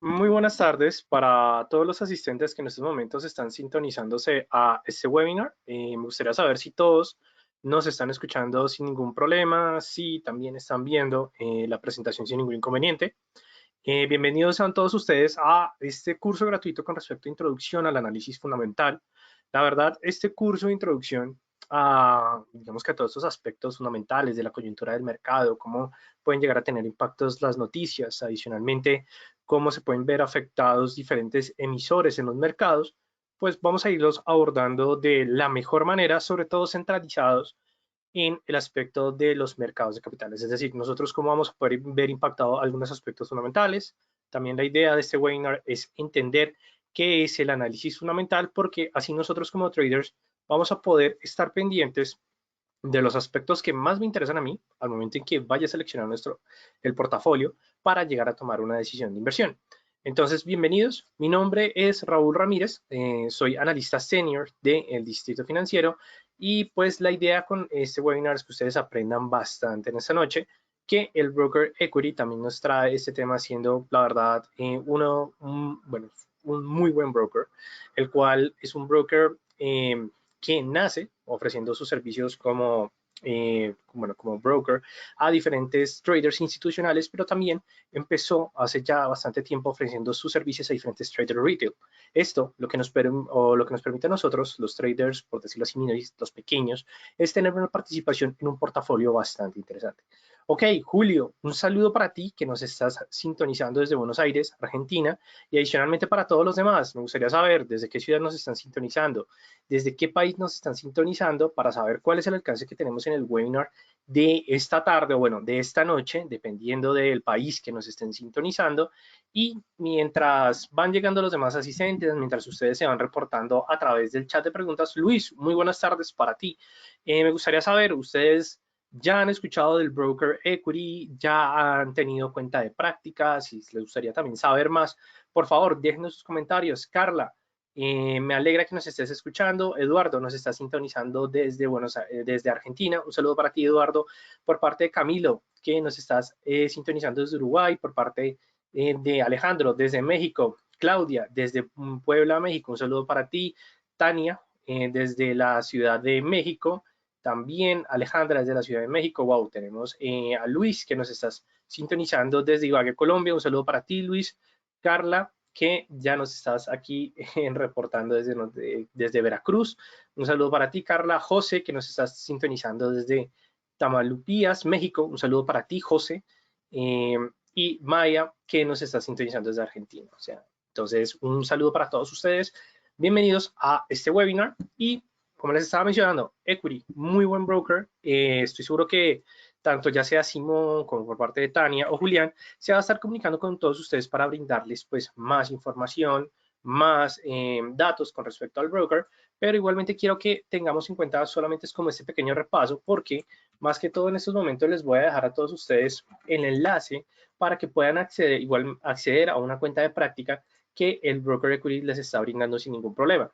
Muy buenas tardes para todos los asistentes que en estos momentos están sintonizándose a este webinar. Me gustaría saber si todos nos están escuchando sin ningún problema, si también están viendo la presentación sin ningún inconveniente. Bienvenidos sean todos ustedes a este curso gratuito con respecto a introducción al análisis fundamental. La verdad, este curso de introducción digamos que a todos estos aspectos fundamentales de la coyuntura del mercado, cómo pueden llegar a tener impactos las noticias, adicionalmente, cómo se pueden ver afectados diferentes emisores en los mercados, pues vamos a irlos abordando de la mejor manera, sobre todo centralizados en el aspecto de los mercados de capitales. Es decir, nosotros cómo vamos a poder ver impactado algunos aspectos fundamentales. También la idea de este webinar es entender qué es el análisis fundamental, porque así nosotros como traders vamos a poder estar pendientes de los aspectos que más me interesan a mí al momento en que vaya a seleccionar el portafolio para llegar a tomar una decisión de inversión. Entonces, bienvenidos. Mi nombre es Raúl Ramírez, soy analista senior del Distrito Financiero y pues la idea con este webinar es que ustedes aprendan bastante en esta noche, que el broker equity también nos trae este tema siendo, la verdad, bueno, un muy buen broker, el cual es un broker que nace ofreciendo sus servicios como broker a diferentes traders institucionales, pero también empezó hace ya bastante tiempo ofreciendo sus servicios a diferentes traders retail. Esto lo que nos permite a nosotros, los traders, por decirlo así, los pequeños, es tener una participación en un portafolio bastante interesante. Ok, Julio, un saludo para ti que nos estás sintonizando desde Buenos Aires, Argentina, y adicionalmente para todos los demás. Me gustaría saber desde qué ciudad nos están sintonizando, desde qué país nos están sintonizando para saber cuál es el alcance que tenemos en el webinar de esta tarde o bueno, de esta noche, dependiendo del país que nos estén sintonizando. Y mientras van llegando los demás asistentes, mientras ustedes se van reportando a través del chat de preguntas, Luis, muy buenas tardes para ti. Me gustaría saber, ustedes ya han escuchado del broker equity, ya han tenido cuenta de práctica, si les gustaría también saber más, por favor, déjenos sus comentarios. Carla, me alegra que nos estés escuchando. Eduardo nos está sintonizando desde Argentina. Un saludo para ti, Eduardo, por parte de Camilo, que nos estás sintonizando desde Uruguay, por parte de Alejandro, desde México. Claudia, desde Puebla, México. Un saludo para ti. Tania, desde la Ciudad de México. También Alejandra desde la Ciudad de México. Wow, tenemos a Luis que nos estás sintonizando desde Ibagué, Colombia. Un saludo para ti, Luis. Carla, que ya nos estás aquí reportando desde Veracruz. Un saludo para ti, Carla. José, que nos estás sintonizando desde Tamalupías, México. Un saludo para ti, José. Y Maya, que nos está sintonizando desde Argentina. O sea, entonces, un saludo para todos ustedes. Bienvenidos a este webinar y como les estaba mencionando, Equity, muy buen broker. Estoy seguro que tanto ya sea Simón como por parte de Tania o Julián, se va a estar comunicando con todos ustedes para brindarles pues más información, más datos con respecto al broker, pero igualmente quiero que tengamos en cuenta solamente es como este pequeño repaso, porque más que todo en estos momentos les voy a dejar a todos ustedes el enlace para que puedan acceder a una cuenta de práctica que el broker equity les está brindando sin ningún problema.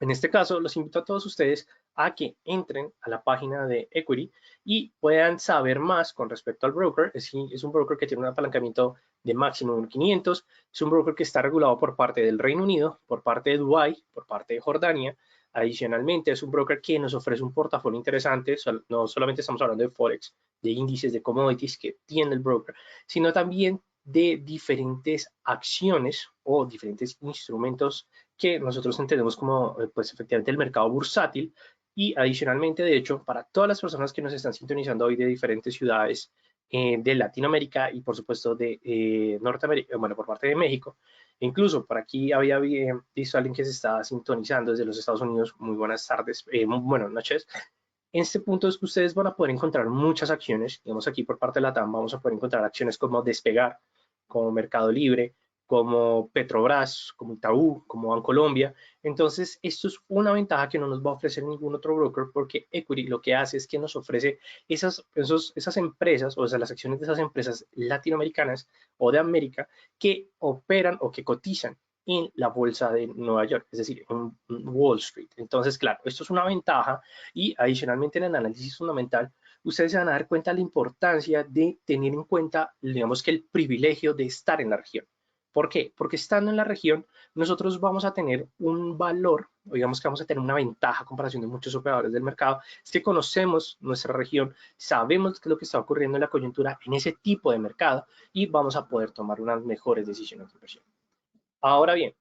En este caso, los invito a todos ustedes a que entren a la página de Equity y puedan saber más con respecto al broker. Es un broker que tiene un apalancamiento de máximo de 1.500. Es un broker que está regulado por parte del Reino Unido, por parte de Dubái, por parte de Jordania. Adicionalmente, es un broker que nos ofrece un portafolio interesante. No solamente estamos hablando de Forex, de índices, de commodities que tiene el broker, sino también de diferentes acciones o diferentes instrumentos que nosotros entendemos como, pues efectivamente, el mercado bursátil y adicionalmente, de hecho, para todas las personas que nos están sintonizando hoy de diferentes ciudades de Latinoamérica y por supuesto de Norteamérica, bueno, por parte de México, incluso por aquí había visto a alguien que se estaba sintonizando desde los Estados Unidos. Muy buenas tardes, muy buenas noches. En este punto es que ustedes van a poder encontrar muchas acciones, digamos aquí por parte de la TAM vamos a poder encontrar acciones como Despegar, como Mercado Libre, como Petrobras, como Itaú, como Bancolombia. Entonces, esto es una ventaja que no nos va a ofrecer ningún otro broker porque Equity lo que hace es que nos ofrece esas empresas, o sea, las acciones de esas empresas latinoamericanas o de América que operan o que cotizan en la bolsa de Nueva York, es decir, en Wall Street. Entonces, claro, esto es una ventaja y adicionalmente en el análisis fundamental ustedes se van a dar cuenta de la importancia de tener en cuenta, digamos que el privilegio de estar en la región. ¿Por qué? Porque estando en la región, nosotros vamos a tener un valor, o digamos que vamos a tener una ventaja a comparación de muchos operadores del mercado, es que conocemos nuestra región, sabemos qué es lo que está ocurriendo en la coyuntura en ese tipo de mercado y vamos a poder tomar unas mejores decisiones de inversión. Ahora bien,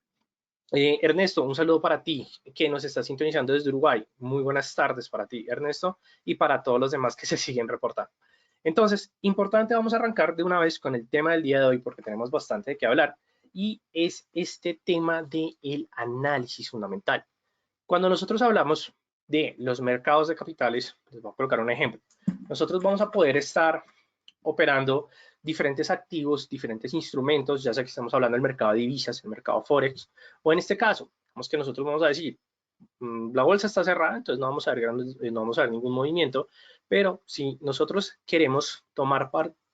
Ernesto, un saludo para ti que nos está sintonizando desde Uruguay. Muy buenas tardes para ti, Ernesto, y para todos los demás que se siguen reportando. Entonces, importante, vamos a arrancar de una vez con el tema del día de hoy porque tenemos bastante de qué hablar y es este tema del análisis fundamental. Cuando nosotros hablamos de los mercados de capitales, les voy a colocar un ejemplo. Nosotros vamos a poder estar operando diferentes activos, diferentes instrumentos, ya sea que estamos hablando del mercado de divisas, el mercado Forex, o en este caso, vamos que nosotros vamos a decir, la bolsa está cerrada, entonces no vamos a ver no vamos a ver ningún movimiento, pero si nosotros queremos tomar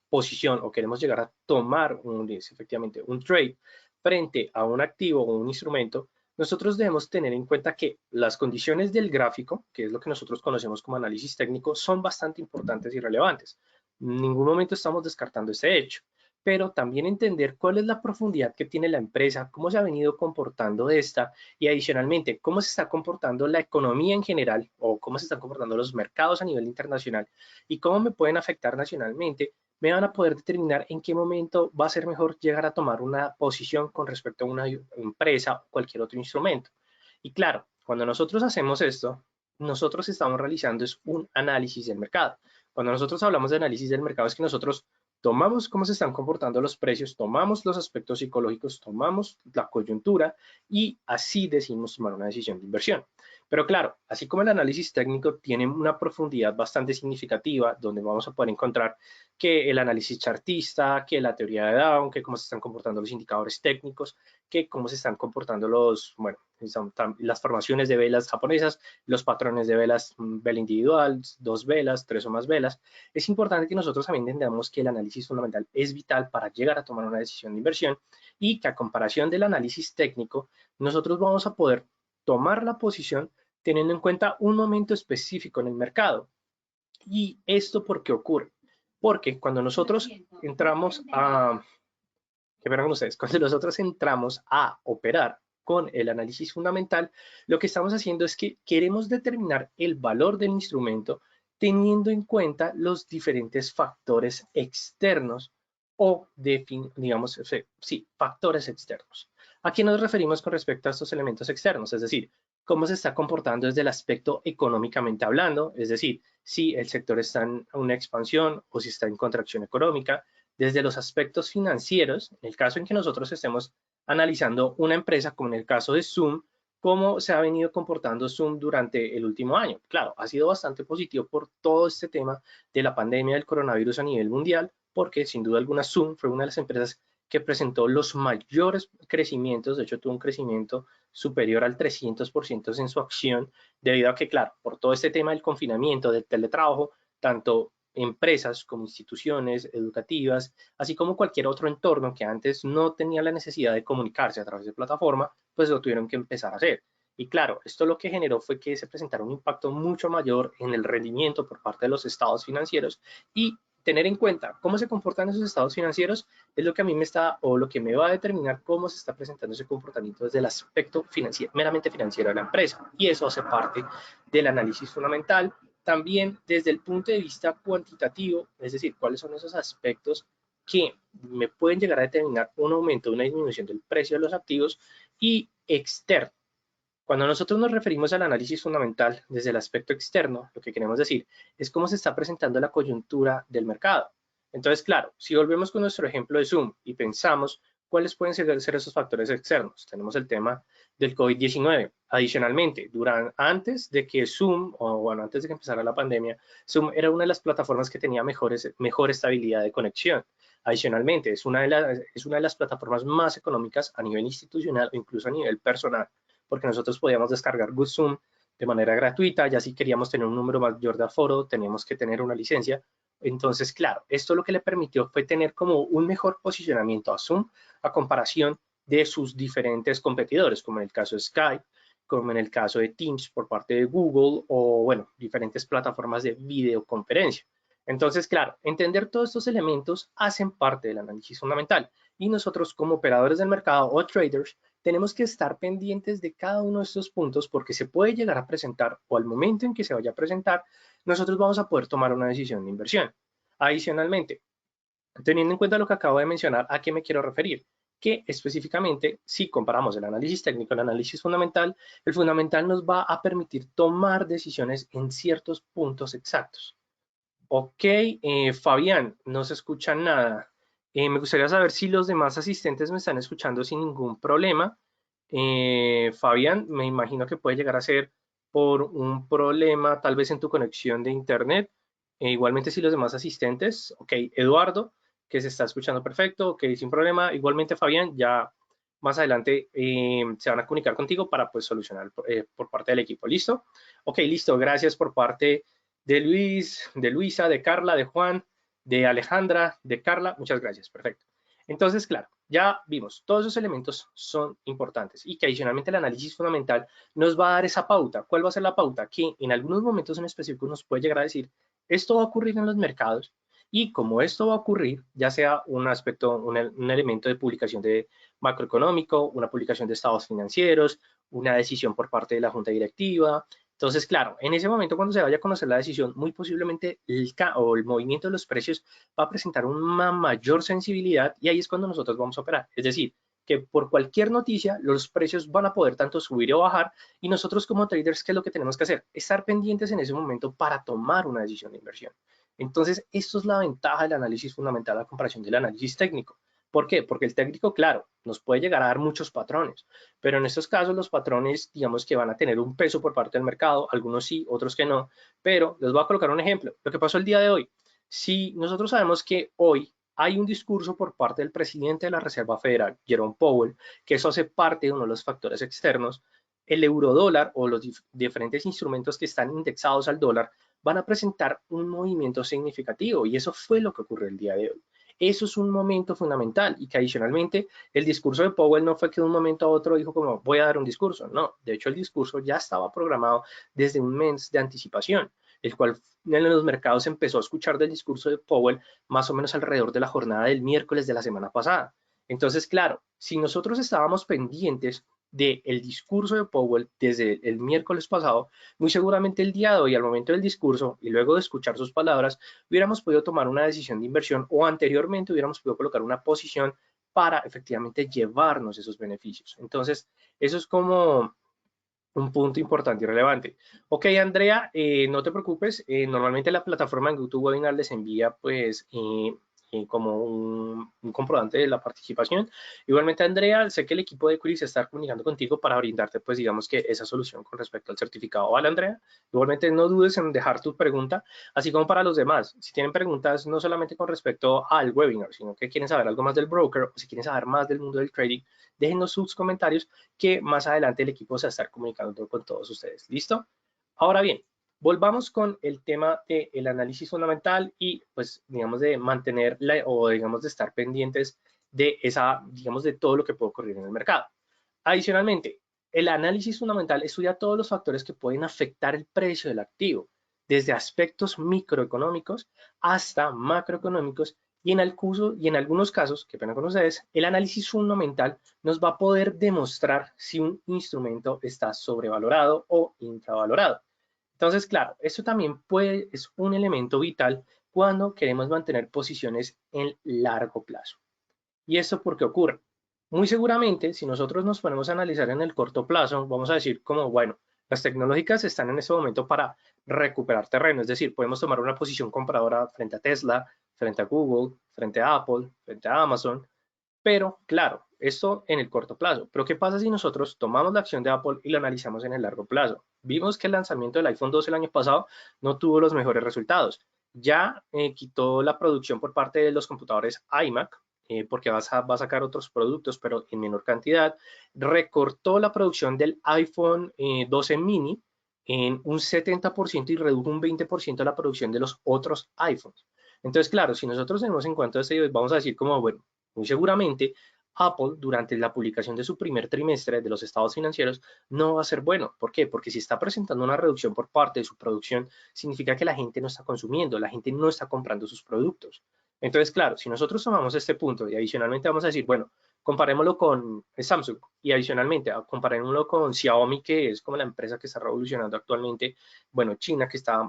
posición o queremos llegar a tomar efectivamente un trade frente a un activo o un instrumento, nosotros debemos tener en cuenta que las condiciones del gráfico, que es lo que nosotros conocemos como análisis técnico, son bastante importantes y relevantes. En ningún momento estamos descartando ese hecho, pero también entender cuál es la profundidad que tiene la empresa, cómo se ha venido comportando esta y adicionalmente cómo se está comportando la economía en general o cómo se están comportando los mercados a nivel internacional y cómo me pueden afectar nacionalmente, me van a poder determinar en qué momento va a ser mejor llegar a tomar una posición con respecto a una empresa o cualquier otro instrumento. Y claro, cuando nosotros hacemos esto, nosotros estamos realizando es un análisis del mercado. Cuando nosotros hablamos de análisis del mercado es que nosotros tomamos cómo se están comportando los precios, tomamos los aspectos psicológicos, tomamos la coyuntura y así decidimos tomar una decisión de inversión. Pero claro, así como el análisis técnico tiene una profundidad bastante significativa, donde vamos a poder encontrar que el análisis chartista, que la teoría de Down, que cómo se están comportando los indicadores técnicos, que cómo se están comportando bueno, las formaciones de velas japonesas, los patrones de velas, vela individual, 2 velas, 3 o más velas. Es importante que nosotros también entendamos que el análisis fundamental es vital para llegar a tomar una decisión de inversión y que a comparación del análisis técnico, nosotros vamos a poder tomar la posición teniendo en cuenta un momento específico en el mercado. ¿Y esto por qué ocurre? Porque cuando nosotros entramos a, que verán ustedes, cuando nosotros entramos a operar con el análisis fundamental, lo que estamos haciendo es que queremos determinar el valor del instrumento teniendo en cuenta los diferentes factores externos o, digamos, sí, factores externos. ¿A qué nos referimos con respecto a estos elementos externos? Es decir, cómo se está comportando desde el aspecto económicamente hablando, es decir, si el sector está en una expansión o si está en contracción económica, desde los aspectos financieros, en el caso en que nosotros estemos analizando una empresa, como en el caso de Zoom, cómo se ha venido comportando Zoom durante el último año. Claro, ha sido bastante positivo por todo este tema de la pandemia del coronavirus a nivel mundial, porque sin duda alguna Zoom fue una de las empresas que presentó los mayores crecimientos, de hecho tuvo un crecimiento superior al 300% en su acción, debido a que, claro, por todo este tema del confinamiento, del teletrabajo, tanto empresas como instituciones educativas, así como cualquier otro entorno que antes no tenía la necesidad de comunicarse a través de plataforma, pues lo tuvieron que empezar a hacer. Y claro, esto lo que generó fue que se presentara un impacto mucho mayor en el rendimiento por parte de los estados financieros y tener en cuenta cómo se comportan esos estados financieros es lo que a mí me está o lo que me va a determinar cómo se está presentando ese comportamiento desde el aspecto financiero, meramente financiero de la empresa. Y eso hace parte del análisis fundamental. También desde el punto de vista cuantitativo, es decir, cuáles son esos aspectos que me pueden llegar a determinar un aumento o una disminución del precio de los activos y externo. Cuando nosotros nos referimos al análisis fundamental desde el aspecto externo, lo que queremos decir es cómo se está presentando la coyuntura del mercado. Entonces, claro, si volvemos con nuestro ejemplo de Zoom y pensamos cuáles pueden ser esos factores externos, tenemos el tema del COVID-19. Adicionalmente, antes de que Zoom, o bueno, antes de que empezara la pandemia, Zoom era una de las plataformas que tenía mejor estabilidad de conexión. Adicionalmente, es una de las plataformas más económicas a nivel institucional o incluso a nivel personal, porque nosotros podíamos descargar Zoom de manera gratuita, ya si queríamos tener un número mayor de aforo, teníamos que tener una licencia. Entonces, claro, esto lo que le permitió fue tener como un mejor posicionamiento a Zoom a comparación de sus diferentes competidores, como en el caso de Skype, como en el caso de Teams por parte de Google o, bueno, diferentes plataformas de videoconferencia. Entonces, claro, entender todos estos elementos hacen parte del análisis fundamental y nosotros como operadores del mercado o traders tenemos que estar pendientes de cada uno de estos puntos porque se puede llegar a presentar o al momento en que se vaya a presentar, nosotros vamos a poder tomar una decisión de inversión. Adicionalmente, teniendo en cuenta lo que acabo de mencionar, ¿a qué me quiero referir? Que específicamente, si comparamos el análisis técnico y el análisis fundamental, el fundamental nos va a permitir tomar decisiones en ciertos puntos exactos. Ok, Fabián, no se escucha nada. Me gustaría saber si los demás asistentes me están escuchando sin ningún problema. Fabián, me imagino que puede llegar a ser por un problema tal vez en tu conexión de internet. Igualmente si los demás asistentes, ok, Eduardo, que se está escuchando perfecto, ok, sin problema. Igualmente Fabián, ya más adelante se van a comunicar contigo para pues solucionar por parte del equipo. ¿Listo? Ok, listo. Gracias por parte de Luis, de Luisa, de Carla, de Juan, de Alejandra, de Carla. Muchas gracias. Perfecto. Entonces, claro, ya vimos, todos esos elementos son importantes y que adicionalmente el análisis fundamental nos va a dar esa pauta. ¿Cuál va a ser la pauta? Que en algunos momentos en específico nos puede llegar a decir, esto va a ocurrir en los mercados y como esto va a ocurrir, ya sea un aspecto, un elemento de publicación de macroeconómico, una publicación de estados financieros, una decisión por parte de la junta directiva. Entonces, claro, en ese momento cuando se vaya a conocer la decisión, muy posiblemente el movimiento de los precios va a presentar una mayor sensibilidad y ahí es cuando nosotros vamos a operar. Es decir, que por cualquier noticia los precios van a poder tanto subir o bajar y nosotros como traders, ¿qué es lo que tenemos que hacer? Estar pendientes en ese momento para tomar una decisión de inversión. Entonces, esto es la ventaja del análisis fundamental a comparación del análisis técnico. ¿Por qué? Porque el técnico, claro, nos puede llegar a dar muchos patrones, pero en estos casos los patrones, digamos que van a tener un peso por parte del mercado, algunos sí, otros que no, pero les voy a colocar un ejemplo. Lo que pasó el día de hoy, si nosotros sabemos que hoy hay un discurso por parte del presidente de la Reserva Federal, Jerome Powell, que eso hace parte de uno de los factores externos, el eurodólar o los diferentes instrumentos que están indexados al dólar van a presentar un movimiento significativo y eso fue lo que ocurrió el día de hoy. Eso es un momento fundamental y que adicionalmente el discurso de Powell no fue que de un momento a otro dijo como voy a dar un discurso, no, de hecho el discurso ya estaba programado desde un mes de anticipación, el cual en los mercados empezó a escuchar del discurso de Powell más o menos alrededor de la jornada del miércoles de la semana pasada. Entonces, claro, si nosotros estábamos pendientes del discurso de Powell desde el miércoles pasado, muy seguramente el día de hoy, al momento del discurso y luego de escuchar sus palabras, hubiéramos podido tomar una decisión de inversión o anteriormente hubiéramos podido colocar una posición para efectivamente llevarnos esos beneficios. Entonces, eso es como un punto importante y relevante. Ok, Andrea, no te preocupes. Normalmente la plataforma en YouTube Webinar les envía pues como un comprobante de la participación. Igualmente, Andrea, sé que el equipo de Quiris está comunicando contigo para brindarte pues digamos que esa solución con respecto al certificado. ¿Vale, Andrea? Igualmente no dudes en dejar tu pregunta, así como para los demás. Si tienen preguntas no solamente con respecto al webinar, sino que quieren saber algo más del broker o si quieren saber más del mundo del trading, déjenos sus comentarios que más adelante el equipo se va a estar comunicando con todos ustedes. ¿Listo? Ahora bien, volvamos con el tema del análisis fundamental y pues digamos de mantener o digamos de estar pendientes de esa, digamos de todo lo que puede ocurrir en el mercado. Adicionalmente, el análisis fundamental estudia todos los factores que pueden afectar el precio del activo, desde aspectos microeconómicos hasta macroeconómicos y en algunos casos, que pena con ustedes, el análisis fundamental nos va a poder demostrar si un instrumento está sobrevalorado o infravalorado. Entonces, claro, esto también es un elemento vital cuando queremos mantener posiciones en largo plazo. ¿Y esto por qué ocurre? Muy seguramente, si nosotros nos ponemos a analizar en el corto plazo, vamos a decir como, bueno, las tecnológicas están en este momento para recuperar terreno, es decir, podemos tomar una posición compradora frente a Tesla, frente a Google, frente a Apple, frente a Amazon, pero claro, esto en el corto plazo. Pero ¿qué pasa si nosotros tomamos la acción de Apple y la analizamos en el largo plazo? Vimos que el lanzamiento del iPhone 12 el año pasado no tuvo los mejores resultados. Ya quitó la producción por parte de los computadores iMac, porque va a sacar otros productos, pero en menor cantidad. Recortó la producción del iPhone 12 mini en un 70% y redujo un 20% la producción de los otros iPhones. Entonces, claro, si nosotros tenemos en cuenta esto, vamos a decir como, bueno, muy seguramente Apple, durante la publicación de su primer trimestre de los estados financieros, no va a ser bueno. ¿Por qué? Porque si está presentando una reducción por parte de su producción, significa que la gente no está consumiendo, la gente no está comprando sus productos. Entonces, claro, si nosotros tomamos este punto y adicionalmente vamos a decir, bueno, comparémoslo con Samsung y adicionalmente comparémoslo con Xiaomi, que es como la empresa que está revolucionando actualmente, bueno, China, que está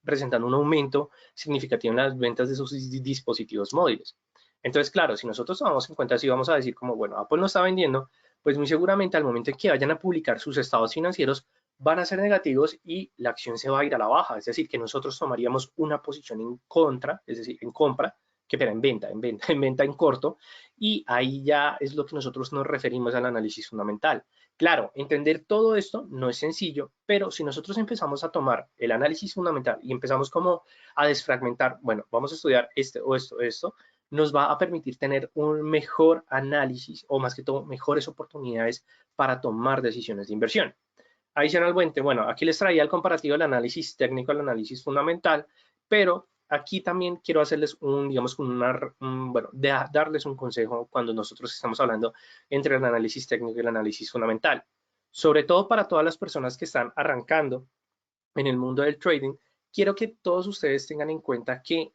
presentando un aumento significativo en las ventas de sus dispositivos móviles. Entonces, claro, si nosotros tomamos en cuenta así, vamos a decir como, bueno, Apple no está vendiendo, pues muy seguramente al momento en que vayan a publicar sus estados financieros van a ser negativos y la acción se va a ir a la baja. Es decir, que nosotros tomaríamos una posición en contra, es decir, en compra, que espera, en venta en corto, y ahí ya es lo que nosotros nos referimos al análisis fundamental. Claro, entender todo esto no es sencillo, pero si nosotros empezamos a tomar el análisis fundamental y empezamos como a desfragmentar, bueno, vamos a estudiar esto, nos va a permitir tener un mejor análisis o más que todo mejores oportunidades para tomar decisiones de inversión. Adicionalmente, bueno, aquí les traía el comparativo del análisis técnico al análisis fundamental, pero aquí también quiero hacerles digamos, bueno, darles un consejo cuando nosotros estamos hablando entre el análisis técnico y el análisis fundamental. Sobre todo para todas las personas que están arrancando en el mundo del trading, quiero que todos ustedes tengan en cuenta que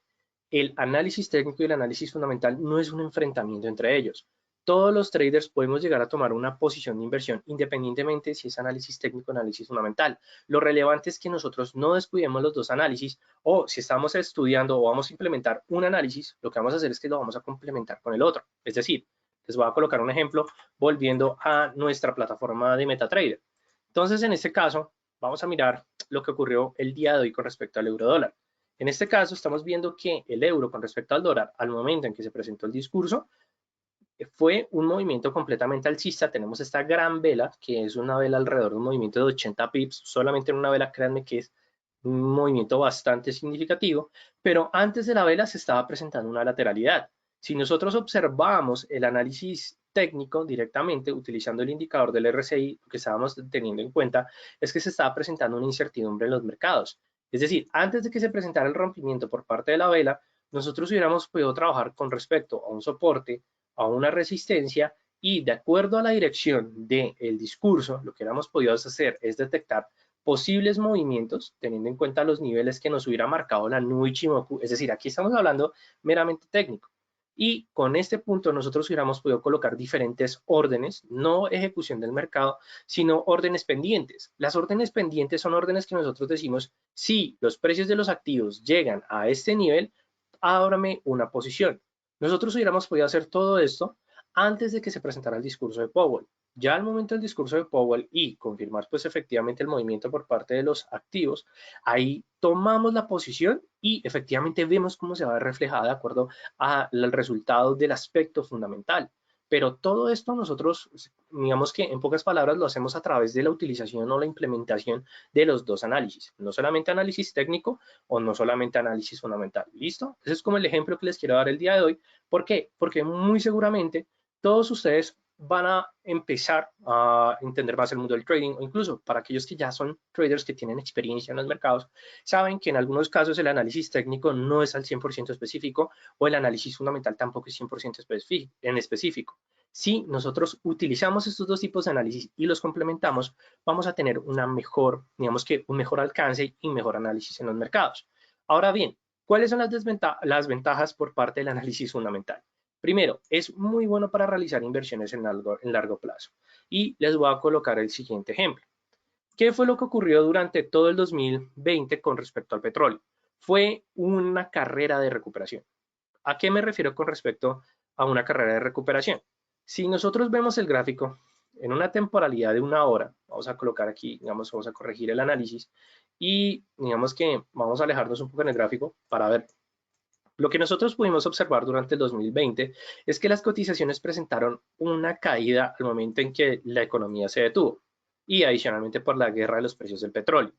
el análisis técnico y el análisis fundamental no es un enfrentamiento entre ellos. Todos los traders podemos llegar a tomar una posición de inversión independientemente si es análisis técnico o análisis fundamental. Lo relevante es que nosotros no descuidemos los dos análisis o si estamos estudiando o vamos a implementar un análisis, lo que vamos a hacer es que lo vamos a complementar con el otro. Es decir, les voy a colocar un ejemplo volviendo a nuestra plataforma de MetaTrader. Entonces, en este caso, vamos a mirar lo que ocurrió el día de hoy con respecto al euro dólar. En este caso, estamos viendo que el euro con respecto al dólar, al momento en que se presentó el discurso, fue un movimiento completamente alcista. Tenemos esta gran vela, que es una vela alrededor de un movimiento de 80 pips. Solamente en una vela, créanme que es un movimiento bastante significativo, pero antes de la vela se estaba presentando una lateralidad. Si nosotros observamos el análisis técnico directamente utilizando el indicador del RSI, lo que estábamos teniendo en cuenta es que se estaba presentando una incertidumbre en los mercados. Es decir, antes de que se presentara el rompimiento por parte de la vela, nosotros hubiéramos podido trabajar con respecto a un soporte, a una resistencia y de acuerdo a la dirección del discurso, lo que hubiéramos podido hacer es detectar posibles movimientos, teniendo en cuenta los niveles que nos hubiera marcado la nube Ichimoku, es decir, aquí estamos hablando meramente técnico. Y con este punto nosotros hubiéramos podido colocar diferentes órdenes, no ejecución del mercado, sino órdenes pendientes. Las órdenes pendientes son órdenes que nosotros decimos, si los precios de los activos llegan a este nivel, ábrame una posición. Nosotros hubiéramos podido hacer todo esto antes de que se presentara el discurso de Powell. Ya al momento del discurso de Powell y confirmar pues efectivamente el movimiento por parte de los activos, ahí tomamos la posición y efectivamente vemos cómo se va a ver reflejada de acuerdo al resultado del aspecto fundamental. Pero todo esto nosotros, digamos que en pocas palabras, lo hacemos a través de la utilización o la implementación de los dos análisis, no solamente análisis técnico o no solamente análisis fundamental. ¿Listo? Ese es como el ejemplo que les quiero dar el día de hoy. ¿Por qué? Porque muy seguramente todos ustedes van a empezar a entender más el mundo del trading o incluso para aquellos que ya son traders que tienen experiencia en los mercados, saben que en algunos casos el análisis técnico no es al 100% específico o el análisis fundamental tampoco es 100% específico. Si nosotros utilizamos estos dos tipos de análisis y los complementamos, vamos a tener una mejor, digamos que un mejor alcance y mejor análisis en los mercados. Ahora bien, ¿cuáles son las ventajas por parte del análisis fundamental? Primero, es muy bueno para realizar inversiones en largo plazo. Y les voy a colocar el siguiente ejemplo. ¿Qué fue lo que ocurrió durante todo el 2020 con respecto al petróleo? Fue una carrera de recuperación. ¿A qué me refiero con respecto a una carrera de recuperación? Si nosotros vemos el gráfico en una temporalidad de una hora, vamos a colocar aquí, digamos, vamos a corregir el análisis y digamos que vamos a alejarnos un poco en el gráfico para ver. Lo que nosotros pudimos observar durante el 2020 es que las cotizaciones presentaron una caída al momento en que la economía se detuvo y adicionalmente por la guerra de los precios del petróleo.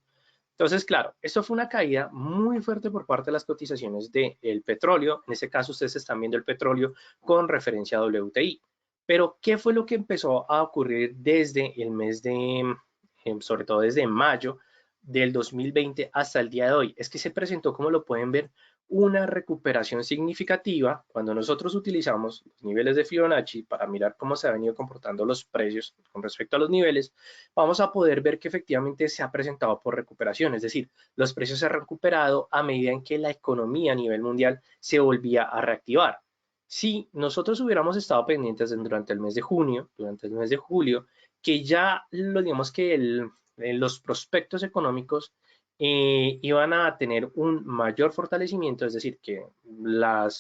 Entonces, claro, esto fue una caída muy fuerte por parte de las cotizaciones del petróleo. En este caso, ustedes están viendo el petróleo con referencia a WTI. Pero, ¿qué fue lo que empezó a ocurrir desde el mes de, sobre todo desde mayo del 2020 hasta el día de hoy? Es que se presentó, como lo pueden ver, una recuperación significativa, cuando nosotros utilizamos los niveles de Fibonacci para mirar cómo se han venido comportando los precios con respecto a los niveles, vamos a poder ver que efectivamente se ha presentado por recuperación, es decir, los precios se han recuperado a medida en que la economía a nivel mundial se volvía a reactivar. Si nosotros hubiéramos estado pendientes durante el mes de junio, durante el mes de julio, que ya lo digamos que los prospectos económicos iban a tener un mayor fortalecimiento, es decir, que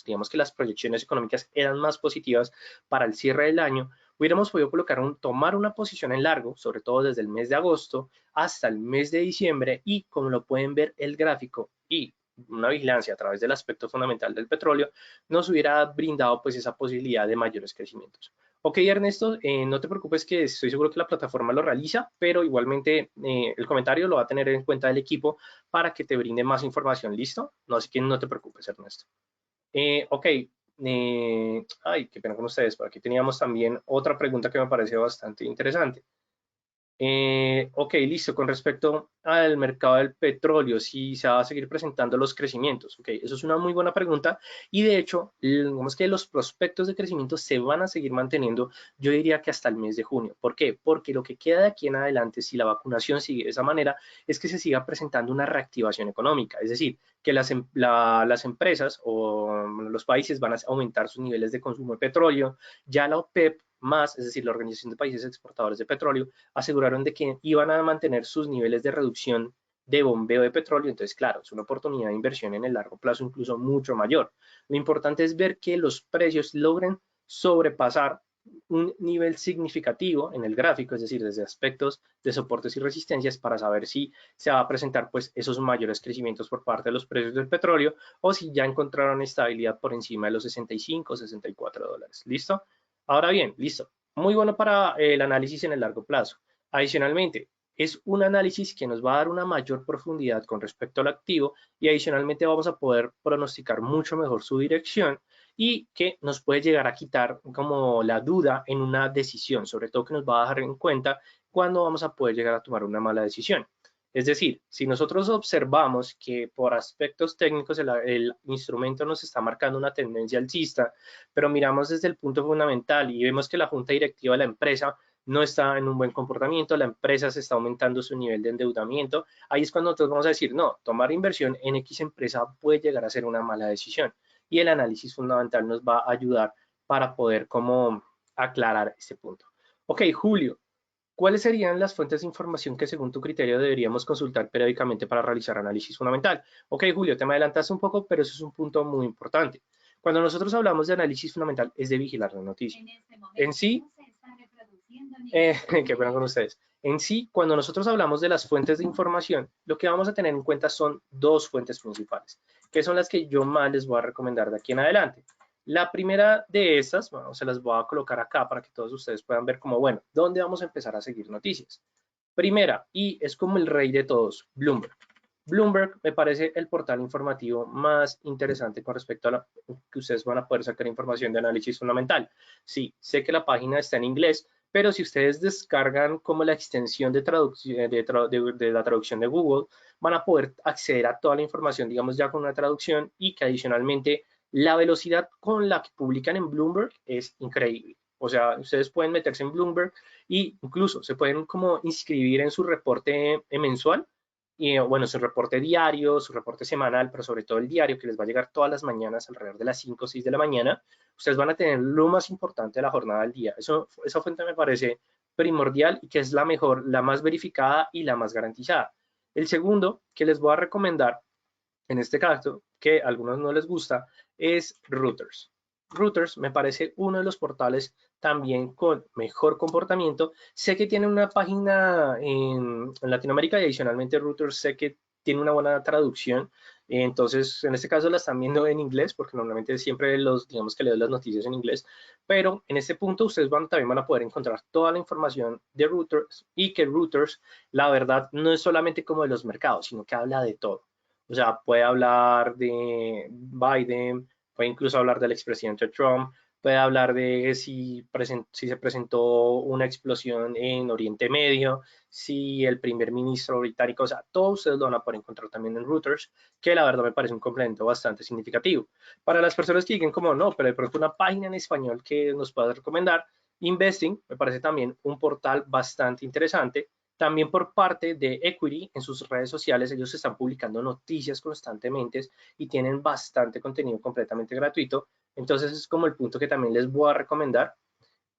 digamos que las proyecciones económicas eran más positivas para el cierre del año, hubiéramos podido tomar una posición en largo, sobre todo desde el mes de agosto hasta el mes de diciembre, y como lo pueden ver el gráfico y una vigilancia a través del aspecto fundamental del petróleo, nos hubiera brindado pues esa posibilidad de mayores crecimientos. Ok, Ernesto, no te preocupes que estoy seguro que la plataforma lo realiza, pero igualmente el comentario lo va a tener en cuenta el equipo para que te brinde más información, ¿listo? No, así que no te preocupes, Ernesto. Ok, ay, qué pena con ustedes, por aquí teníamos también otra pregunta que me pareció bastante interesante. Ok, listo. Con respecto al mercado del petróleo, si se va a seguir presentando los crecimientos. Ok, eso es una muy buena pregunta y de hecho, digamos que los prospectos de crecimiento se van a seguir manteniendo, yo diría que hasta el mes de junio. ¿Por qué? Porque lo que queda de aquí en adelante, si la vacunación sigue de esa manera, es que se siga presentando una reactivación económica, es decir, que las empresas o los países van a aumentar sus niveles de consumo de petróleo, ya la OPEP más, es decir, la Organización de Países Exportadores de Petróleo, aseguraron de que iban a mantener sus niveles de reducción de bombeo de petróleo, entonces claro, es una oportunidad de inversión en el largo plazo incluso mucho mayor. Lo importante es ver que los precios logren sobrepasar un nivel significativo en el gráfico, es decir, desde aspectos de soportes y resistencias para saber si se va a presentar pues esos mayores crecimientos por parte de los precios del petróleo o si ya encontraron estabilidad por encima de los 65 o 64 dólares. ¿Listo? Ahora bien, listo. Muy bueno para el análisis en el largo plazo. Adicionalmente, es un análisis que nos va a dar una mayor profundidad con respecto al activo y adicionalmente vamos a poder pronosticar mucho mejor su dirección y que nos puede llegar a quitar como la duda en una decisión, sobre todo que nos va a dejar en cuenta cuándo vamos a poder llegar a tomar una mala decisión. Es decir, si nosotros observamos que por aspectos técnicos el instrumento nos está marcando una tendencia alcista, pero miramos desde el punto fundamental y vemos que la junta directiva de la empresa no está en un buen comportamiento, la empresa se está aumentando su nivel de endeudamiento, ahí es cuando nosotros vamos a decir, no, tomar inversión en X empresa puede llegar a ser una mala decisión y el análisis fundamental nos va a ayudar para poder como aclarar este punto. Ok, Julio, ¿cuáles serían las fuentes de información que según tu criterio deberíamos consultar periódicamente para realizar análisis fundamental? Ok, Julio, te me adelantaste un poco, pero eso es un punto muy importante. Cuando nosotros hablamos de análisis fundamental es de vigilar la noticia. En sí, qué pena con ustedes. En sí, cuando nosotros hablamos de las fuentes de información, lo que vamos a tener en cuenta son dos fuentes principales, que son las que yo más les voy a recomendar de aquí en adelante. La primera de estas, bueno, se las voy a colocar acá para que todos ustedes puedan ver como, bueno, ¿dónde vamos a empezar a seguir noticias? Primera, y es como el rey de todos, Bloomberg. Bloomberg me parece el portal informativo más interesante con respecto a que ustedes van a poder sacar información de análisis fundamental. Sí, sé que la página está en inglés, pero si ustedes descargan como la extensión de traducción de la traducción de Google, van a poder acceder a toda la información, digamos ya con una traducción y que adicionalmente la velocidad con la que publican en Bloomberg es increíble. O sea, ustedes pueden meterse en Bloomberg y incluso se pueden como inscribir en su reporte mensual y bueno, su reporte diario, su reporte semanal, pero sobre todo el diario que les va a llegar todas las mañanas alrededor de las 5 o 6 de la mañana, ustedes van a tener lo más importante de la jornada del día. Esa fuente me parece primordial y que es la mejor, la más verificada y la más garantizada. El segundo que les voy a recomendar, en este caso, que a algunos no les gusta, es Reuters. Reuters me parece uno de los portales también con mejor comportamiento. Sé que tiene una página en Latinoamérica y adicionalmente Reuters sé que tiene una buena traducción. Entonces, en este caso la están viendo en inglés, porque normalmente siempre digamos que leo las noticias en inglés, pero en este punto ustedes también van a poder encontrar toda la información de Reuters y que Reuters, la verdad, no es solamente como de los mercados, sino que habla de todo. O sea, puede hablar de Biden, puede incluso hablar del expresidente Trump, puede hablar de si se presentó una explosión en Oriente Medio, si el primer ministro británico, o sea, todos ustedes lo van a poder encontrar también en Reuters, que la verdad me parece un complemento bastante significativo. Para las personas que digan como no, pero de pronto una página en español que nos pueda recomendar, Investing me parece también un portal bastante interesante. También por parte de Equity, en sus redes sociales, ellos están publicando noticias constantemente y tienen bastante contenido completamente gratuito. Entonces es como el punto que también les voy a recomendar.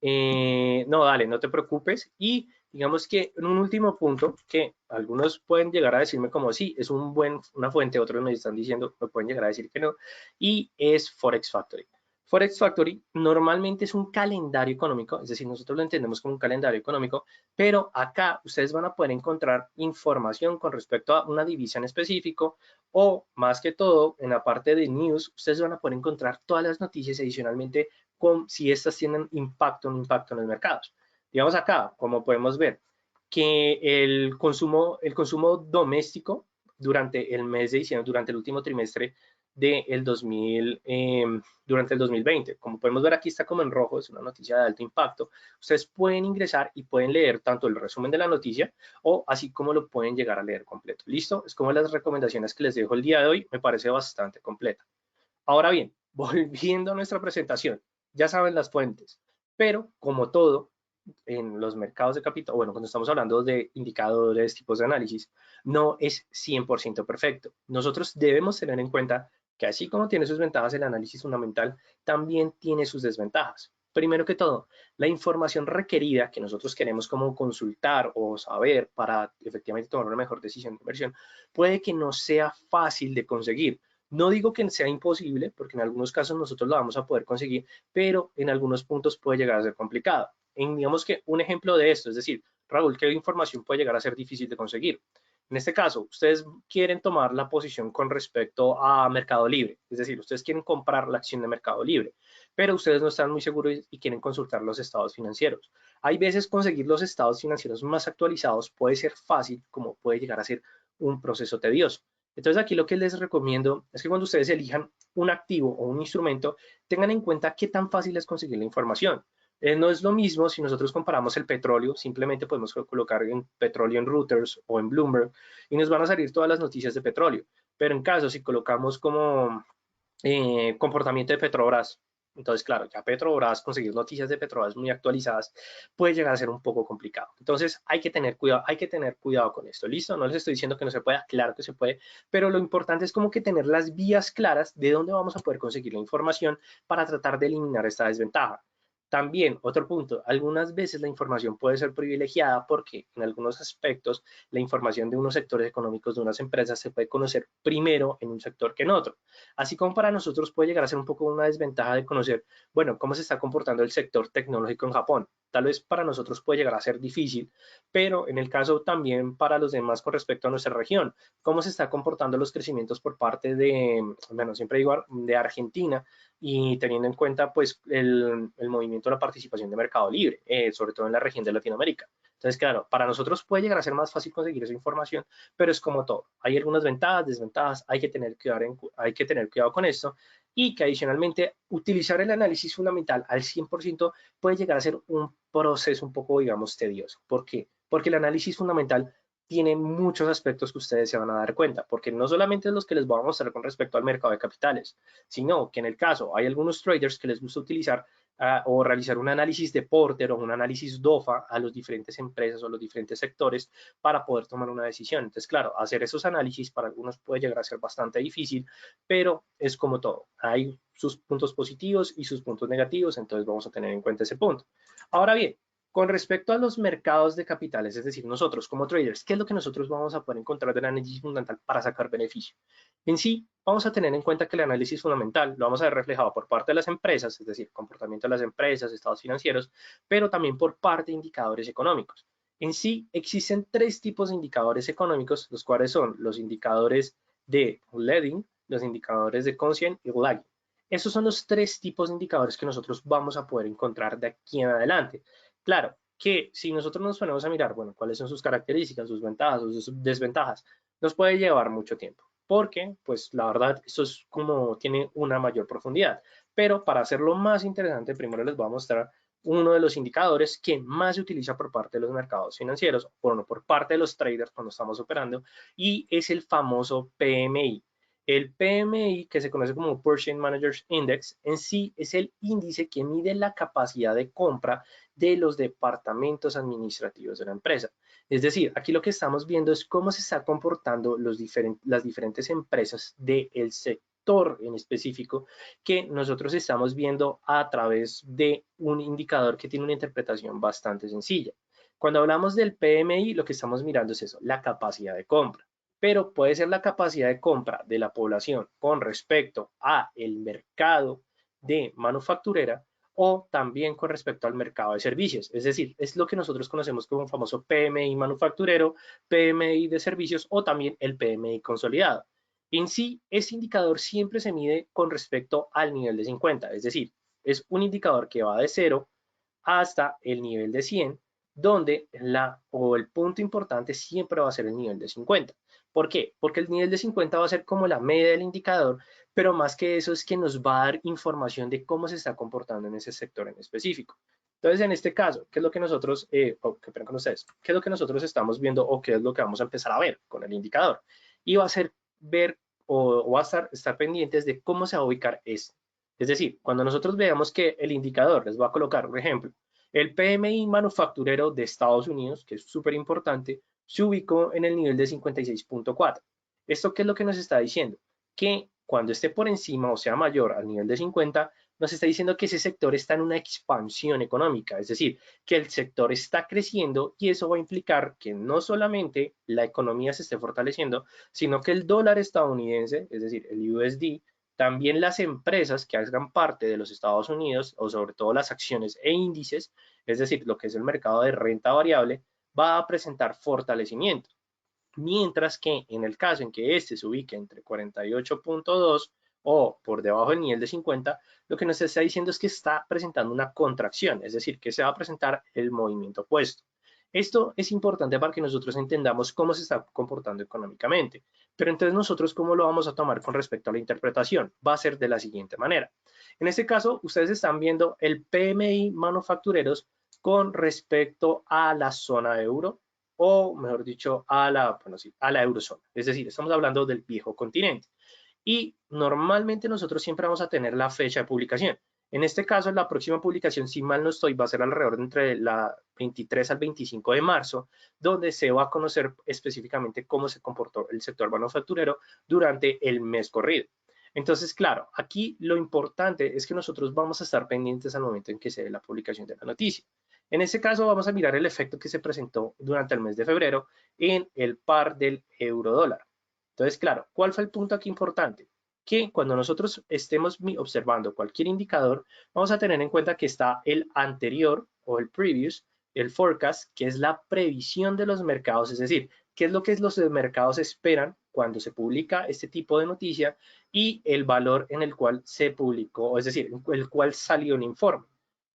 No, dale, no te preocupes. Y digamos que en un último punto, que algunos pueden llegar a decirme como sí, es una fuente, otros me están diciendo, me pueden llegar a decir que no, y es Forex Factory. Forex Factory normalmente es un calendario económico, es decir, nosotros lo entendemos como un calendario económico, pero acá ustedes van a poder encontrar información con respecto a una divisa en específico o más que todo en la parte de news, ustedes van a poder encontrar todas las noticias adicionalmente con si estas tienen impacto o no impacto en los mercados. Digamos acá, como podemos ver, que el consumo doméstico durante el mes de diciembre, durante el último trimestre del 2000, durante el 2020. Como podemos ver aquí está como en rojo, es una noticia de alto impacto. Ustedes pueden ingresar y pueden leer tanto el resumen de la noticia o así como lo pueden llegar a leer completo. ¿Listo? Es como las recomendaciones que les dejo el día de hoy, me parece bastante completa. Ahora bien, volviendo a nuestra presentación, ya saben las fuentes, pero como todo en los mercados de capital, bueno, cuando estamos hablando de indicadores, tipos de análisis, no es 100% perfecto. Nosotros debemos tener en cuenta que así como tiene sus ventajas el análisis fundamental, también tiene sus desventajas. Primero que todo, la información requerida que nosotros queremos como consultar o saber para efectivamente tomar una mejor decisión de inversión puede que no sea fácil de conseguir. No digo que sea imposible, porque en algunos casos nosotros lo vamos a poder conseguir, pero en algunos puntos puede llegar a ser complicado. Digamos que un ejemplo de esto, es decir, Raúl, ¿qué información puede llegar a ser difícil de conseguir? En este caso, ustedes quieren tomar la posición con respecto a Mercado Libre, es decir, ustedes quieren comprar la acción de Mercado Libre, pero ustedes no están muy seguros y quieren consultar los estados financieros. Hay veces conseguir los estados financieros más actualizados puede ser fácil, como puede llegar a ser un proceso tedioso. Entonces aquí lo que les recomiendo es que cuando ustedes elijan un activo o un instrumento, tengan en cuenta qué tan fácil es conseguir la información. No es lo mismo si nosotros comparamos el petróleo, simplemente podemos colocar en petróleo en Reuters o en Bloomberg y nos van a salir todas las noticias de petróleo. Pero en caso, si colocamos como comportamiento de Petrobras, entonces, claro, ya Petrobras, conseguir noticias de Petrobras muy actualizadas puede llegar a ser un poco complicado. Entonces, hay que tener cuidado con esto. ¿Listo? No les estoy diciendo que no se pueda, claro que se puede, pero lo importante es como que tener las vías claras de dónde vamos a poder conseguir la información para tratar de eliminar esta desventaja. También, otro punto, algunas veces la información puede ser privilegiada porque en algunos aspectos la información de unos sectores económicos de unas empresas se puede conocer primero en un sector que en otro. Así como para nosotros puede llegar a ser un poco una desventaja de conocer, bueno, cómo se está comportando el sector tecnológico en Japón. Tal vez para nosotros puede llegar a ser difícil, pero en el caso también para los demás con respecto a nuestra región, cómo se está comportando los crecimientos por parte de, bueno, siempre digo, de Argentina y teniendo en cuenta pues el movimiento de la participación de Mercado Libre, sobre todo en la región de Latinoamérica. Entonces, claro, para nosotros puede llegar a ser más fácil conseguir esa información, pero es como todo. Hay algunas ventajas, desventajas, hay que tener cuidado con esto y que adicionalmente utilizar el análisis fundamental al 100% puede llegar a ser un proceso un poco, digamos, tedioso. ¿Por qué? Porque el análisis fundamental tiene muchos aspectos que ustedes se van a dar cuenta, porque no solamente es los que les voy a mostrar con respecto al mercado de capitales, sino que en el caso hay algunos traders que les gusta utilizar o realizar un análisis de Porter o un análisis DOFA a las diferentes empresas o los diferentes sectores para poder tomar una decisión. Entonces, claro, hacer esos análisis para algunos puede llegar a ser bastante difícil, pero es como todo. Hay sus puntos positivos y sus puntos negativos, entonces vamos a tener en cuenta ese punto. Ahora bien, con respecto a los mercados de capitales, es decir, nosotros como traders, ¿qué es lo que nosotros vamos a poder encontrar del análisis fundamental para sacar beneficio? En sí, vamos a tener en cuenta que el análisis fundamental lo vamos a ver reflejado por parte de las empresas, es decir, comportamiento de las empresas, estados financieros, pero también por parte de indicadores económicos. En sí, existen tres tipos de indicadores económicos, los cuales son los indicadores de leading, los indicadores de conscient y lagging. Esos son los tres tipos de indicadores que nosotros vamos a poder encontrar de aquí en adelante. Claro, que si nosotros nos ponemos a mirar, bueno, cuáles son sus características, sus ventajas, sus desventajas, nos puede llevar mucho tiempo. porque pues la verdad esto es como tiene una mayor profundidad. Pero para hacerlo más interesante, primero les voy a mostrar uno de los indicadores que más se utiliza por parte de los mercados financieros, por parte de los traders cuando estamos operando, y es el famoso PMI. El PMI, que se conoce como Purchasing Managers Index, en sí es el índice que mide la capacidad de compra de los departamentos administrativos de la empresa. Es decir, aquí lo que estamos viendo es cómo se están comportando las diferentes empresas del sector en específico que nosotros estamos viendo a través de un indicador que tiene una interpretación bastante sencilla. Cuando hablamos del PMI, lo que estamos mirando es eso, la capacidad de compra, pero puede ser la capacidad de compra de la población con respecto a el mercado de manufacturera o también con respecto al mercado de servicios. Es decir, es lo que nosotros conocemos como el famoso PMI manufacturero, PMI de servicios o también el PMI consolidado. En sí, este indicador siempre se mide con respecto al nivel de 50, es decir, es un indicador que va de 0 hasta el nivel de 100, donde el punto importante siempre va a ser el nivel de 50. ¿Por qué? Porque el nivel de 50 va a ser como la media del indicador, pero más que eso es que nos va a dar información de cómo se está comportando en ese sector en específico. Entonces, en este caso, ¿qué es lo que nosotros, con ustedes, qué es lo que nosotros estamos viendo o qué es lo que vamos a empezar a ver con el indicador? Y va a ser ver o va a estar pendientes de cómo se va a ubicar esto. Es decir, cuando nosotros veamos que el indicador, les voy a colocar un ejemplo, el PMI manufacturero de Estados Unidos, que es súper importante, se ubicó en el nivel de 56.4. ¿Esto qué es lo que nos está diciendo? Que cuando esté por encima o sea mayor al nivel de 50, nos está diciendo que ese sector está en una expansión económica, es decir, que el sector está creciendo y eso va a implicar que no solamente la economía se esté fortaleciendo, sino que el dólar estadounidense, es decir, el USD, también las empresas que hagan parte de los Estados Unidos, o sobre todo las acciones e índices, es decir, lo que es el mercado de renta variable, va a presentar fortalecimiento. Mientras que en el caso en que este se ubique entre 48.2 o por debajo del nivel de 50, lo que nos está diciendo es que está presentando una contracción, es decir, que se va a presentar el movimiento opuesto. Esto es importante para que nosotros entendamos cómo se está comportando económicamente. Pero entonces nosotros, ¿cómo lo vamos a tomar con respecto a la interpretación? Va a ser de la siguiente manera. En este caso, ustedes están viendo el PMI manufactureros con respecto a la zona euro o, mejor dicho, bueno, sí, a la eurozona. Es decir, estamos hablando del viejo continente. Y normalmente nosotros siempre vamos a tener la fecha de publicación. En este caso, la próxima publicación, si mal no estoy, va a ser alrededor de entre la 23 al 25 de marzo, donde se va a conocer específicamente cómo se comportó el sector manufacturero durante el mes corrido. Entonces, claro, aquí lo importante es que nosotros vamos a estar pendientes al momento en que se dé la publicación de la noticia. En este caso, vamos a mirar el efecto que se presentó durante el mes de febrero en el par del euro dólar. Entonces, claro, ¿cuál fue el punto aquí importante? Que cuando nosotros estemos observando cualquier indicador, vamos a tener en cuenta que está el anterior o el previous, el forecast, que es la previsión de los mercados, es decir, qué es lo que los mercados esperan cuando se publica este tipo de noticia y el valor en el cual se publicó, es decir, el cual salió un informe.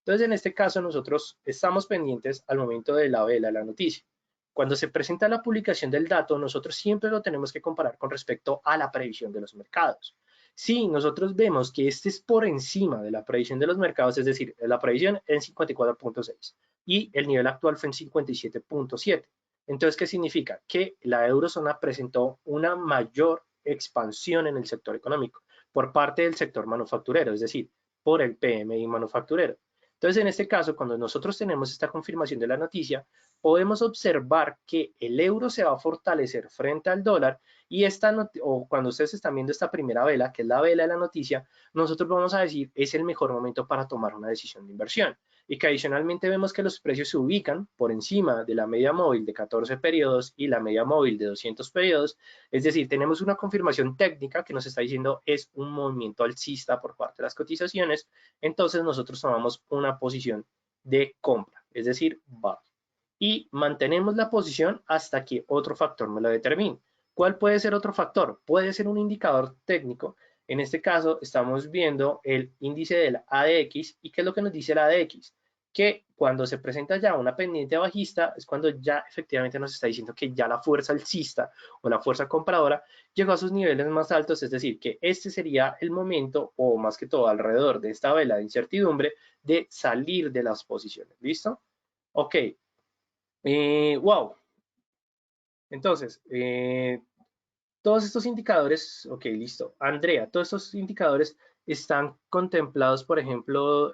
Entonces, en este caso, nosotros estamos pendientes al momento de la vela, la noticia. Cuando se presenta la publicación del dato, nosotros siempre lo tenemos que comparar con respecto a la previsión de los mercados. Si nosotros vemos que este es por encima de la previsión de los mercados, es decir, la previsión en 54.6 y el nivel actual fue en 57.7. Entonces, ¿qué significa? Que la eurozona presentó una mayor expansión en el sector económico por parte del sector manufacturero, es decir, por el PMI manufacturero. Entonces, en este caso, cuando nosotros tenemos esta confirmación de la noticia, podemos observar que el euro se va a fortalecer frente al dólar y o cuando ustedes están viendo esta primera vela, que es la vela de la noticia, nosotros vamos a decir es el mejor momento para tomar una decisión de inversión. Y que adicionalmente vemos que los precios se ubican por encima de la media móvil de 14 periodos y la media móvil de 200 periodos. Es decir, tenemos una confirmación técnica que nos está diciendo es un movimiento alcista por parte de las cotizaciones. Entonces nosotros tomamos una posición de compra, es decir, va. Y mantenemos la posición hasta que otro factor me lo determine. ¿Cuál puede ser otro factor? Puede ser un indicador técnico. En este caso estamos viendo el índice del ADX y ¿qué es lo que nos dice el ADX? que cuando se presenta ya una pendiente bajista es cuando ya efectivamente nos está diciendo que ya la fuerza alcista o la fuerza compradora llegó a sus niveles más altos, es decir, que este sería el momento, o más que todo alrededor de esta vela de incertidumbre, de salir de las posiciones. ¿Listo? Ok. Wow. Entonces, todos estos indicadores, ok, listo. Andrea, todos estos indicadores están contemplados, por ejemplo,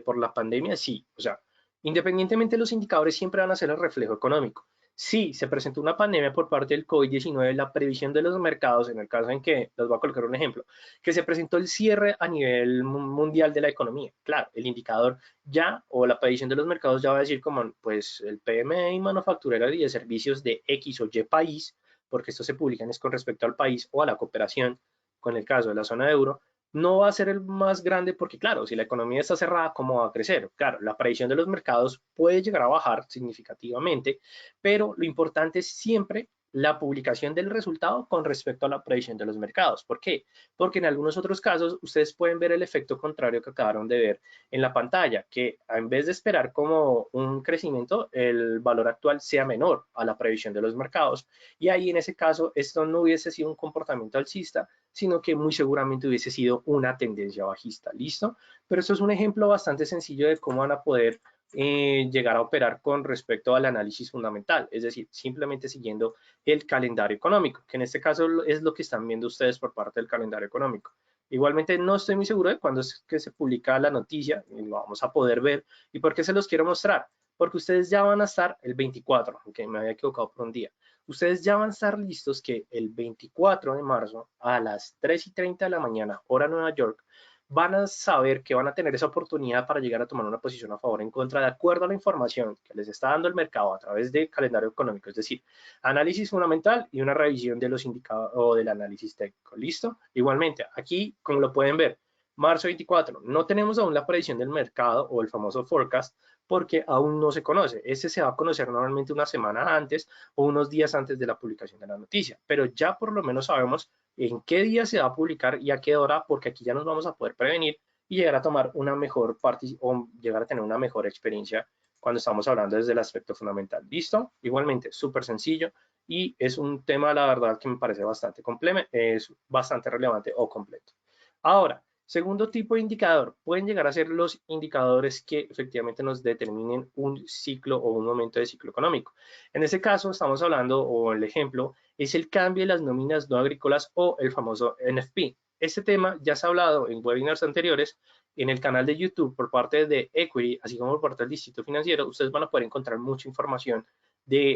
por la pandemia, sí. O sea, independientemente los indicadores siempre van a ser el reflejo económico. Sí, se presentó una pandemia por parte del COVID-19, la previsión de los mercados, en el caso en que, les voy a colocar un ejemplo, que se presentó el cierre a nivel mundial de la economía. Claro, el indicador ya, o la previsión de los mercados ya va a decir como, pues, el PMI manufacturero y de servicios de X o Y país, porque esto se publican es con respecto al país o a la cooperación, con el caso de la zona de euro, no va a ser el más grande porque, claro, si la economía está cerrada, ¿cómo va a crecer? Claro, la predicción de los mercados puede llegar a bajar significativamente, pero lo importante es siempre la publicación del resultado con respecto a la predicción de los mercados. ¿Por qué? Porque en algunos otros casos ustedes pueden ver el efecto contrario que acabaron de ver en la pantalla, que en vez de esperar como un crecimiento, el valor actual sea menor a la previsión de los mercados. Y ahí en ese caso, esto no hubiese sido un comportamiento alcista, sino que muy seguramente hubiese sido una tendencia bajista. ¿Listo? Pero esto es un ejemplo bastante sencillo de cómo van a poder llegar a operar con respecto al análisis fundamental, es decir, simplemente siguiendo el calendario económico, que en este caso es lo que están viendo ustedes por parte del calendario económico. Igualmente no estoy muy seguro de cuándo es que se publica la noticia, y lo vamos a poder ver. ¿Y por qué se los quiero mostrar? Porque ustedes ya van a estar el 24, aunque me había equivocado por un día. Ustedes ya van a estar listos que el 24 de marzo a las 3:30 de la mañana, hora Nueva York, van a saber que van a tener esa oportunidad para llegar a tomar una posición a favor o en contra de acuerdo a la información que les está dando el mercado a través del calendario económico, es decir, análisis fundamental y una revisión de los indicadores o del análisis técnico. ¿Listo? Igualmente, aquí, como lo pueden ver, marzo 24, no tenemos aún la predicción del mercado o el famoso forecast porque aún no se conoce. Ese se va a conocer normalmente una semana antes o unos días antes de la publicación de la noticia, pero ya por lo menos sabemos en qué día se va a publicar y a qué hora, porque aquí ya nos vamos a poder prevenir y llegar a tomar una mejor parte o llegar a tener una mejor experiencia cuando estamos hablando desde el aspecto fundamental. ¿Listo? Igualmente, súper sencillo y es un tema, la verdad, que me parece bastante completo, es bastante relevante o completo. Ahora, segundo tipo de indicador, pueden llegar a ser los indicadores que efectivamente nos determinen un ciclo o un momento de ciclo económico. En este caso, estamos hablando, o el ejemplo, es el cambio de las nóminas no agrícolas o el famoso NFP. Este tema ya se ha hablado en webinars anteriores en el canal de YouTube por parte de Equity, así como por parte del Distrito Financiero. Ustedes van a poder encontrar mucha información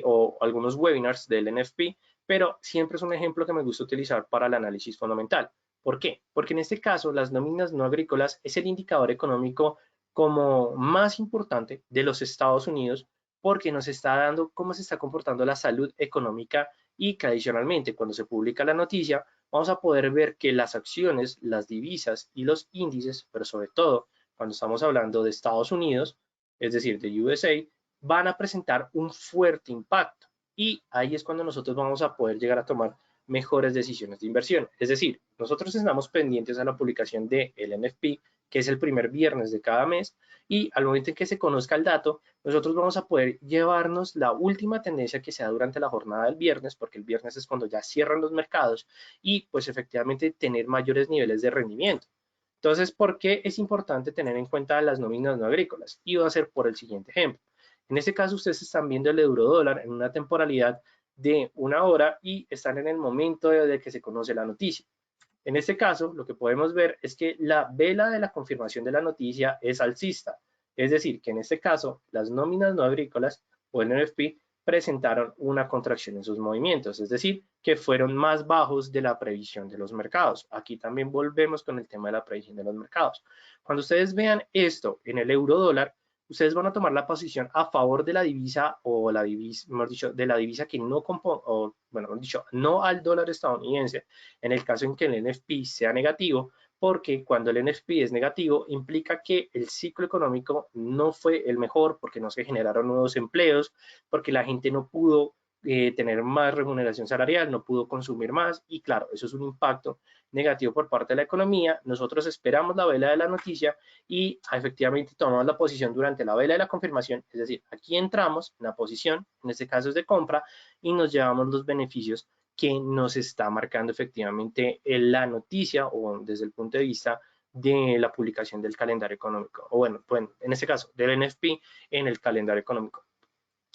o algunos webinars del NFP, pero siempre es un ejemplo que me gusta utilizar para el análisis fundamental. ¿Por qué? Porque en este caso las nóminas no agrícolas es el indicador económico como más importante de los Estados Unidos porque nos está dando cómo se está comportando la salud económica y que adicionalmente cuando se publica la noticia vamos a poder ver que las acciones, las divisas y los índices, pero sobre todo cuando estamos hablando de Estados Unidos, es decir, de USA, van a presentar un fuerte impacto y ahí es cuando nosotros vamos a poder llegar a tomar mejores decisiones de inversión. Es decir, nosotros estamos pendientes a la publicación del NFP, que es el primer viernes de cada mes, y al momento en que se conozca el dato, nosotros vamos a poder llevarnos la última tendencia que sea durante la jornada del viernes, porque el viernes es cuando ya cierran los mercados, y pues efectivamente tener mayores niveles de rendimiento. Entonces, ¿por qué es importante tener en cuenta las nóminas no agrícolas? Y va a ser por el siguiente ejemplo. En este caso, ustedes están viendo el euro dólar en una temporalidad de una hora y están en el momento de que se conoce la noticia. En este caso, lo que podemos ver es que la vela de la confirmación de la noticia es alcista, es decir, que en este caso las nóminas no agrícolas o el NFP presentaron una contracción en sus movimientos, es decir, que fueron más bajos de la previsión de los mercados. Aquí también volvemos con el tema de la previsión de los mercados. Cuando ustedes vean esto en el euro dólar, ustedes van a tomar la posición a favor de la divisa o la divisa, mejor dicho, de la divisa que no compone, o bueno, mejor dicho, no al dólar estadounidense, en el caso en que el NFP sea negativo, porque cuando el NFP es negativo implica que el ciclo económico no fue el mejor, porque no se generaron nuevos empleos, porque la gente no pudo tener más remuneración salarial, no pudo consumir más y claro, eso es un impacto negativo por parte de la economía. Nosotros esperamos la vela de la noticia y efectivamente tomamos la posición durante la vela de la confirmación, es decir, aquí entramos en la posición, en este caso es de compra, y nos llevamos los beneficios que nos está marcando efectivamente la noticia o desde el punto de vista de la publicación del calendario económico, o bueno, en este caso del NFP en el calendario económico.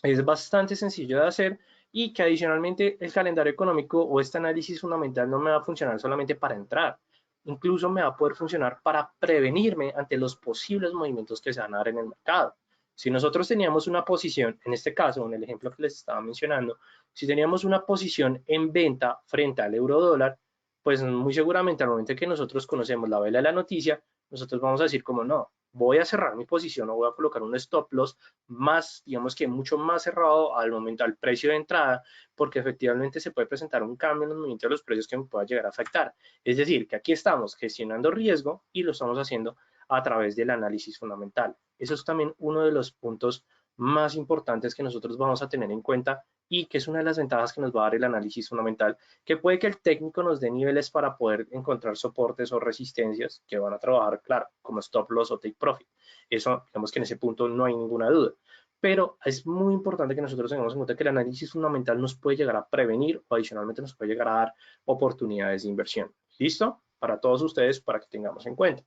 Es bastante sencillo de hacer y que adicionalmente el calendario económico o este análisis fundamental no me va a funcionar solamente para entrar, incluso me va a poder funcionar para prevenirme ante los posibles movimientos que se van a dar en el mercado. Si nosotros teníamos una posición, en este caso, en el ejemplo que les estaba mencionando, si teníamos una posición en venta frente al euro dólar, pues muy seguramente al momento que nosotros conocemos la vela de la noticia, nosotros vamos a decir como no, voy a cerrar mi posición o voy a colocar un stop loss más, digamos que mucho más cerrado al momento, al precio de entrada, porque efectivamente se puede presentar un cambio en los movimientos de los precios que me pueda llegar a afectar. Es decir, que aquí estamos gestionando riesgo y lo estamos haciendo a través del análisis fundamental. Eso es también uno de los puntos más importantes que nosotros vamos a tener en cuenta y que es una de las ventajas que nos va a dar el análisis fundamental, que puede que el técnico nos dé niveles para poder encontrar soportes o resistencias que van a trabajar, claro, como stop loss o take profit. Eso, digamos que en ese punto no hay ninguna duda. Pero es muy importante que nosotros tengamos en cuenta que el análisis fundamental nos puede llegar a prevenir o adicionalmente nos puede llegar a dar oportunidades de inversión. ¿Listo? Para todos ustedes, para que tengamos en cuenta.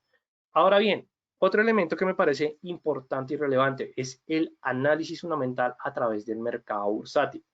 Ahora bien, otro elemento que me parece importante y relevante es el análisis fundamental a través del mercado bursátil.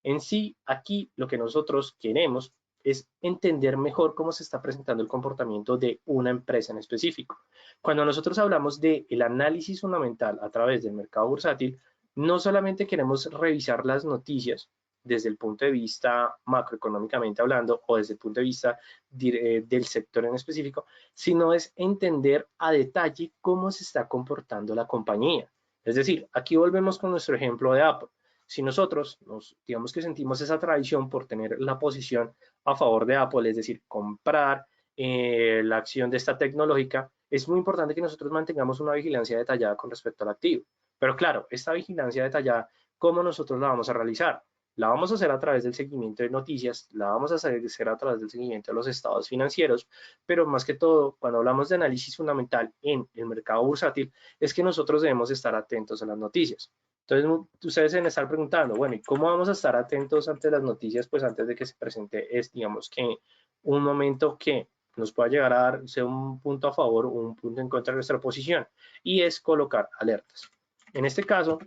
En sí, aquí lo que nosotros queremos es entender mejor cómo se está presentando el comportamiento de una empresa en específico. Cuando nosotros hablamos del análisis fundamental a través del mercado bursátil, no solamente queremos revisar las noticias desde el punto de vista macroeconómicamente hablando o desde el punto de vista del sector en específico, sino es entender a detalle cómo se está comportando la compañía. Es decir, aquí volvemos con nuestro ejemplo de Apple. Si nosotros digamos que sentimos esa tradición por tener la posición a favor de Apple, es decir, comprar la acción de esta tecnológica, es muy importante que nosotros mantengamos una vigilancia detallada con respecto al activo. Pero claro, esta vigilancia detallada, ¿cómo nosotros la vamos a realizar? La vamos a hacer a través del seguimiento de noticias, la vamos a hacer a través del seguimiento de los estados financieros, pero más que todo, cuando hablamos de análisis fundamental en el mercado bursátil, es que nosotros debemos estar atentos a las noticias. Entonces, ustedes deben estar preguntando, bueno, ¿y cómo vamos a estar atentos ante las noticias? Pues antes de que se presente, es, digamos que un momento que nos pueda llegar a dar, sea un punto a favor o un punto en contra de nuestra posición, y es colocar alertas. En este caso,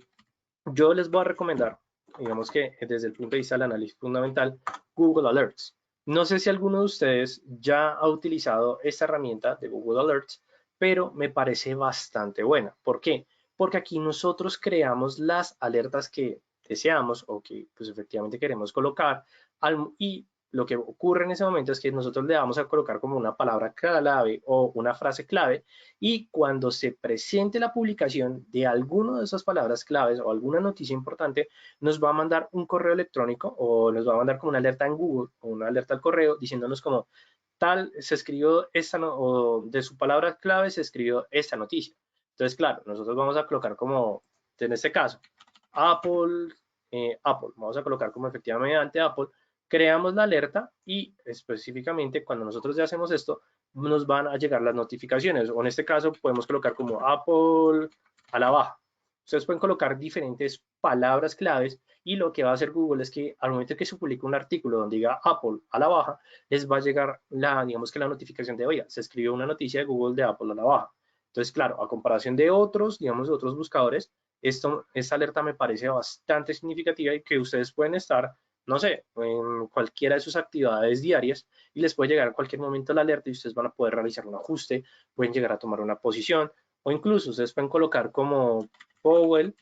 yo les voy a recomendar, digamos que desde el punto de vista del análisis fundamental, Google Alerts. No sé si alguno de ustedes ya ha utilizado esta herramienta de Google Alerts, pero me parece bastante buena. ¿Por qué? Porque aquí nosotros creamos las alertas que deseamos o que pues efectivamente queremos colocar y lo que ocurre en ese momento es que nosotros le vamos a colocar como una palabra clave o una frase clave y cuando se presente la publicación de alguna de esas palabras claves o alguna noticia importante, nos va a mandar un correo electrónico o nos va a mandar como una alerta en Google o una alerta al correo diciéndonos como tal se escribió esta o de su palabra clave se escribió esta noticia. Entonces, claro, nosotros vamos a colocar como, en este caso, Apple, Apple, vamos a colocar como efectivamente Apple, creamos la alerta y específicamente cuando nosotros ya hacemos esto, nos van a llegar las notificaciones, o en este caso podemos colocar como Apple a la baja. Ustedes pueden colocar diferentes palabras claves y lo que va a hacer Google es que al momento que se publica un artículo donde diga Apple a la baja, les va a llegar digamos que la notificación de, oiga, se escribió una noticia de Google de Apple a la baja. Entonces, claro, a comparación de otros, digamos, de otros buscadores, esta alerta me parece bastante significativa y que ustedes pueden estar, no sé, en cualquiera de sus actividades diarias y les puede llegar en cualquier momento la alerta y ustedes van a poder realizar un ajuste, pueden llegar a tomar una posición o incluso ustedes pueden colocar como Powell,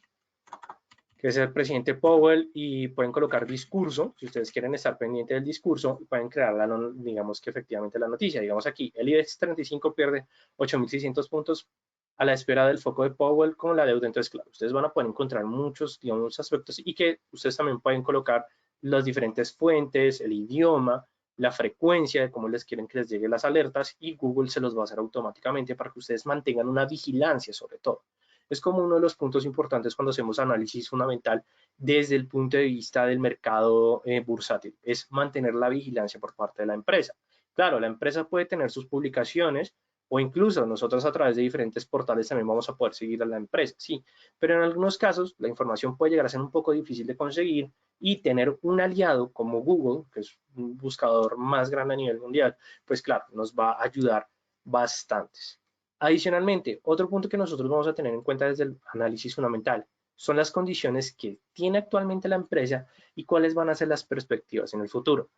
que es el presidente Powell, y pueden colocar discurso, si ustedes quieren estar pendientes del discurso, pueden crear, digamos que efectivamente la noticia. Digamos aquí, el IBEX 35 pierde 8.600 puntos a la espera del foco de Powell con la deuda. Entonces, claro, ustedes van a poder encontrar muchos, digamos, aspectos y que ustedes también pueden colocar las diferentes fuentes, el idioma, la frecuencia de cómo les quieren que les lleguen las alertas y Google se los va a hacer automáticamente para que ustedes mantengan una vigilancia sobre todo. es como uno de los puntos importantes cuando hacemos análisis fundamental desde el punto de vista del mercado bursátil, es mantener la vigilancia por parte de la empresa. Claro, la empresa puede tener sus publicaciones o incluso nosotros a través de diferentes portales también vamos a poder seguir a la empresa, sí, pero en algunos casos la información puede llegar a ser un poco difícil de conseguir y tener un aliado como Google, que es un buscador más grande a nivel mundial, pues claro, nos va a ayudar bastantes. Adicionalmente, otro punto que nosotros vamos a tener en cuenta desde el análisis fundamental son las condiciones que tiene actualmente la empresa y cuáles van a ser las perspectivas en el futuro.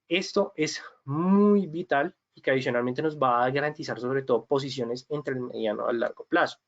Esto es muy vital y que adicionalmente nos va a garantizar sobre todo posiciones entre el mediano y el largo plazo.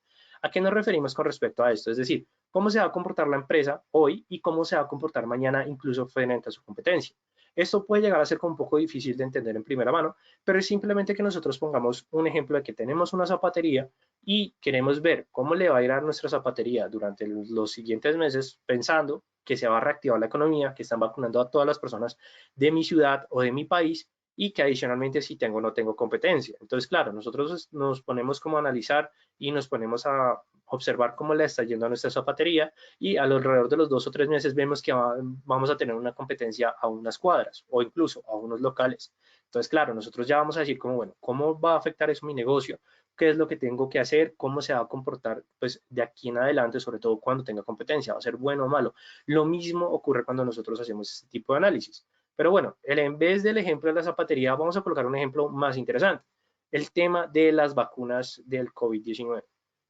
¿A qué nos referimos con respecto a esto? Es decir, cómo se va a comportar la empresa hoy y cómo se va a comportar mañana incluso frente a su competencia. Esto puede llegar a ser un poco difícil de entender en primera mano, pero es simplemente que nosotros pongamos un ejemplo de que tenemos una zapatería y queremos ver cómo le va a ir a nuestra zapatería durante los siguientes meses, pensando que se va a reactivar la economía, que están vacunando a todas las personas de mi ciudad o de mi país y que adicionalmente si tengo o no tengo competencia. Entonces, claro, nosotros nos ponemos como a analizar y nos ponemos a observar cómo le está yendo a nuestra zapatería y alrededor de los 2 o 3 meses vemos que vamos a tener una competencia a unas cuadras o incluso a unos locales. Entonces, claro, nosotros ya vamos a decir como, bueno, ¿cómo va a afectar eso mi negocio? ¿Qué es lo que tengo que hacer? ¿Cómo se va a comportar pues de aquí en adelante, sobre todo cuando tenga competencia? ¿Va a ser bueno o malo? Lo mismo ocurre cuando nosotros hacemos este tipo de análisis. Pero bueno, en vez del ejemplo de la zapatería, vamos a colocar un ejemplo más interesante. El tema de las vacunas del COVID-19.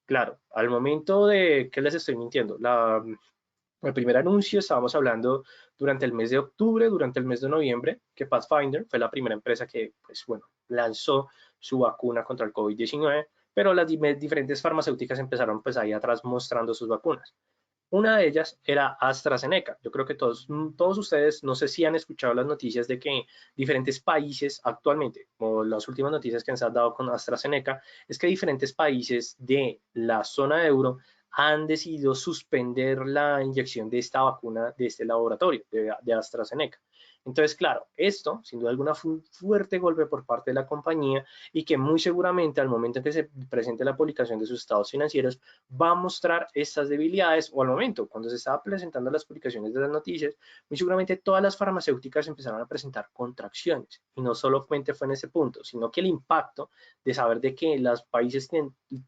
Claro, al momento de, ¿qué les estoy mintiendo? El primer anuncio estábamos hablando durante el mes de octubre, durante el mes de noviembre, que Pathfinder fue la primera empresa que, pues bueno, lanzó su vacuna contra el COVID-19, pero las diferentes farmacéuticas empezaron pues ahí atrás mostrando sus vacunas. Una de ellas era AstraZeneca. Yo creo que todos ustedes, no sé si han escuchado las noticias de que diferentes países actualmente, o las últimas noticias que se han dado con AstraZeneca, es que diferentes países de la zona euro han decidido suspender la inyección de esta vacuna de este laboratorio, de AstraZeneca. Entonces, claro, esto sin duda alguna fue un fuerte golpe por parte de la compañía y que muy seguramente al momento en que se presente la publicación de sus estados financieros va a mostrar estas debilidades o al momento cuando se estaba presentando las publicaciones de las noticias, muy seguramente todas las farmacéuticas empezaron a presentar contracciones y no solamente fue en ese punto, sino que el impacto de saber de que los países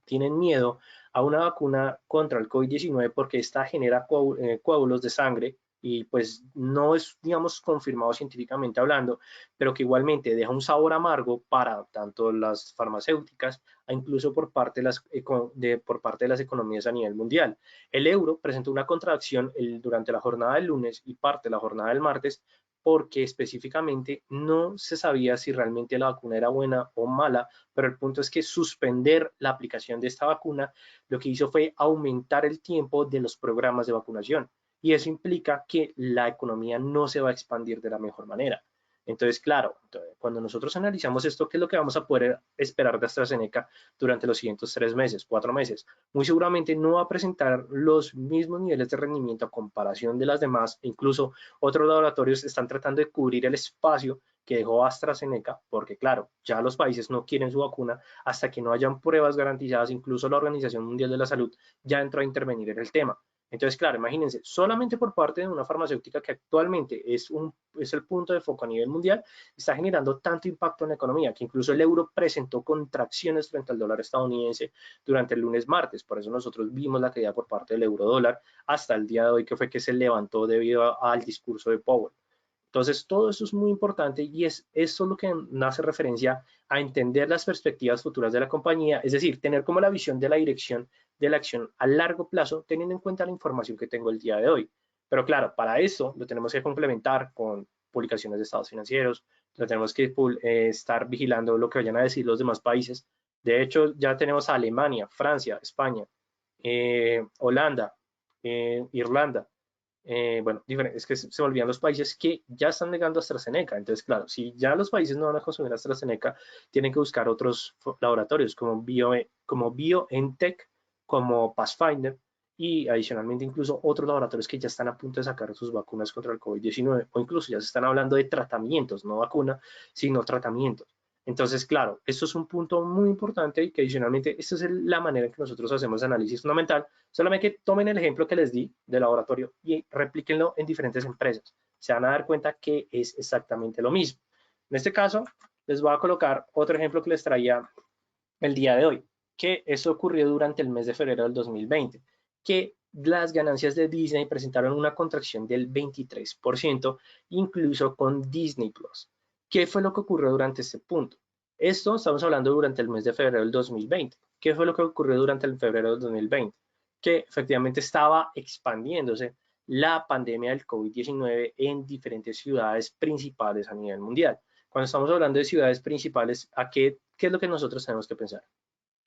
tienen miedo a una vacuna contra el COVID-19 porque esta genera coágulos de sangre y pues no es, digamos, confirmado científicamente hablando, pero que igualmente deja un sabor amargo para tanto las farmacéuticas a incluso por parte de las economías a nivel mundial. El euro presentó una contracción durante la jornada del lunes y parte de la jornada del martes porque específicamente no se sabía si realmente la vacuna era buena o mala, pero el punto es que suspender la aplicación de esta vacuna lo que hizo fue aumentar el tiempo de los programas de vacunación y eso implica que la economía no se va a expandir de la mejor manera. Entonces, claro, cuando nosotros analizamos esto, ¿qué es lo que vamos a poder esperar de AstraZeneca durante los siguientes 3 meses, 4 meses? Muy seguramente no va a presentar los mismos niveles de rendimiento a comparación de las demás, e incluso otros laboratorios están tratando de cubrir el espacio que dejó AstraZeneca, porque claro, ya los países no quieren su vacuna hasta que no hayan pruebas garantizadas, incluso la Organización Mundial de la Salud ya entró a intervenir en el tema. Entonces, claro, imagínense, solamente por parte de una farmacéutica que actualmente es el punto de foco a nivel mundial, está generando tanto impacto en la economía que incluso el euro presentó contracciones frente al dólar estadounidense durante el lunes martes. Por eso nosotros vimos la caída por parte del euro dólar hasta el día de hoy, que fue que se levantó debido al discurso de Powell. Entonces, todo eso es muy importante y eso es lo que hace referencia a entender las perspectivas futuras de la compañía, es decir, tener como la visión de la dirección de la acción a largo plazo, teniendo en cuenta la información que tengo el día de hoy. Pero claro, para eso lo tenemos que complementar con publicaciones de estados financieros, lo tenemos que estar vigilando lo que vayan a decir los demás países. De hecho, ya tenemos a Alemania, Francia, España, Holanda, Irlanda, bueno, es que se me olvidan los países que ya están negando AstraZeneca. Entonces, claro, si ya los países no van a consumir AstraZeneca, tienen que buscar otros laboratorios como BioNTech, como Pathfinder y adicionalmente incluso otros laboratorios que ya están a punto de sacar sus vacunas contra el COVID-19 o incluso ya se están hablando de tratamientos, no vacuna, sino tratamientos. Entonces, claro, esto es un punto muy importante y que adicionalmente, esta es la manera en que nosotros hacemos análisis fundamental. Solamente que tomen el ejemplo que les di de laboratorio y replíquenlo en diferentes empresas. Se van a dar cuenta que es exactamente lo mismo. En este caso, les voy a colocar otro ejemplo que les traía el día de hoy, que eso ocurrió durante el mes de febrero del 2020, que las ganancias de Disney presentaron una contracción del 23%, incluso con Disney Plus. ¿Qué fue lo que ocurrió durante este punto? Esto estamos hablando durante el mes de febrero del 2020. ¿Qué fue lo que ocurrió durante el febrero del 2020? Que efectivamente estaba expandiéndose la pandemia del COVID-19 en diferentes ciudades principales a nivel mundial. Cuando estamos hablando de ciudades principales, ¿qué es lo que nosotros tenemos que pensar?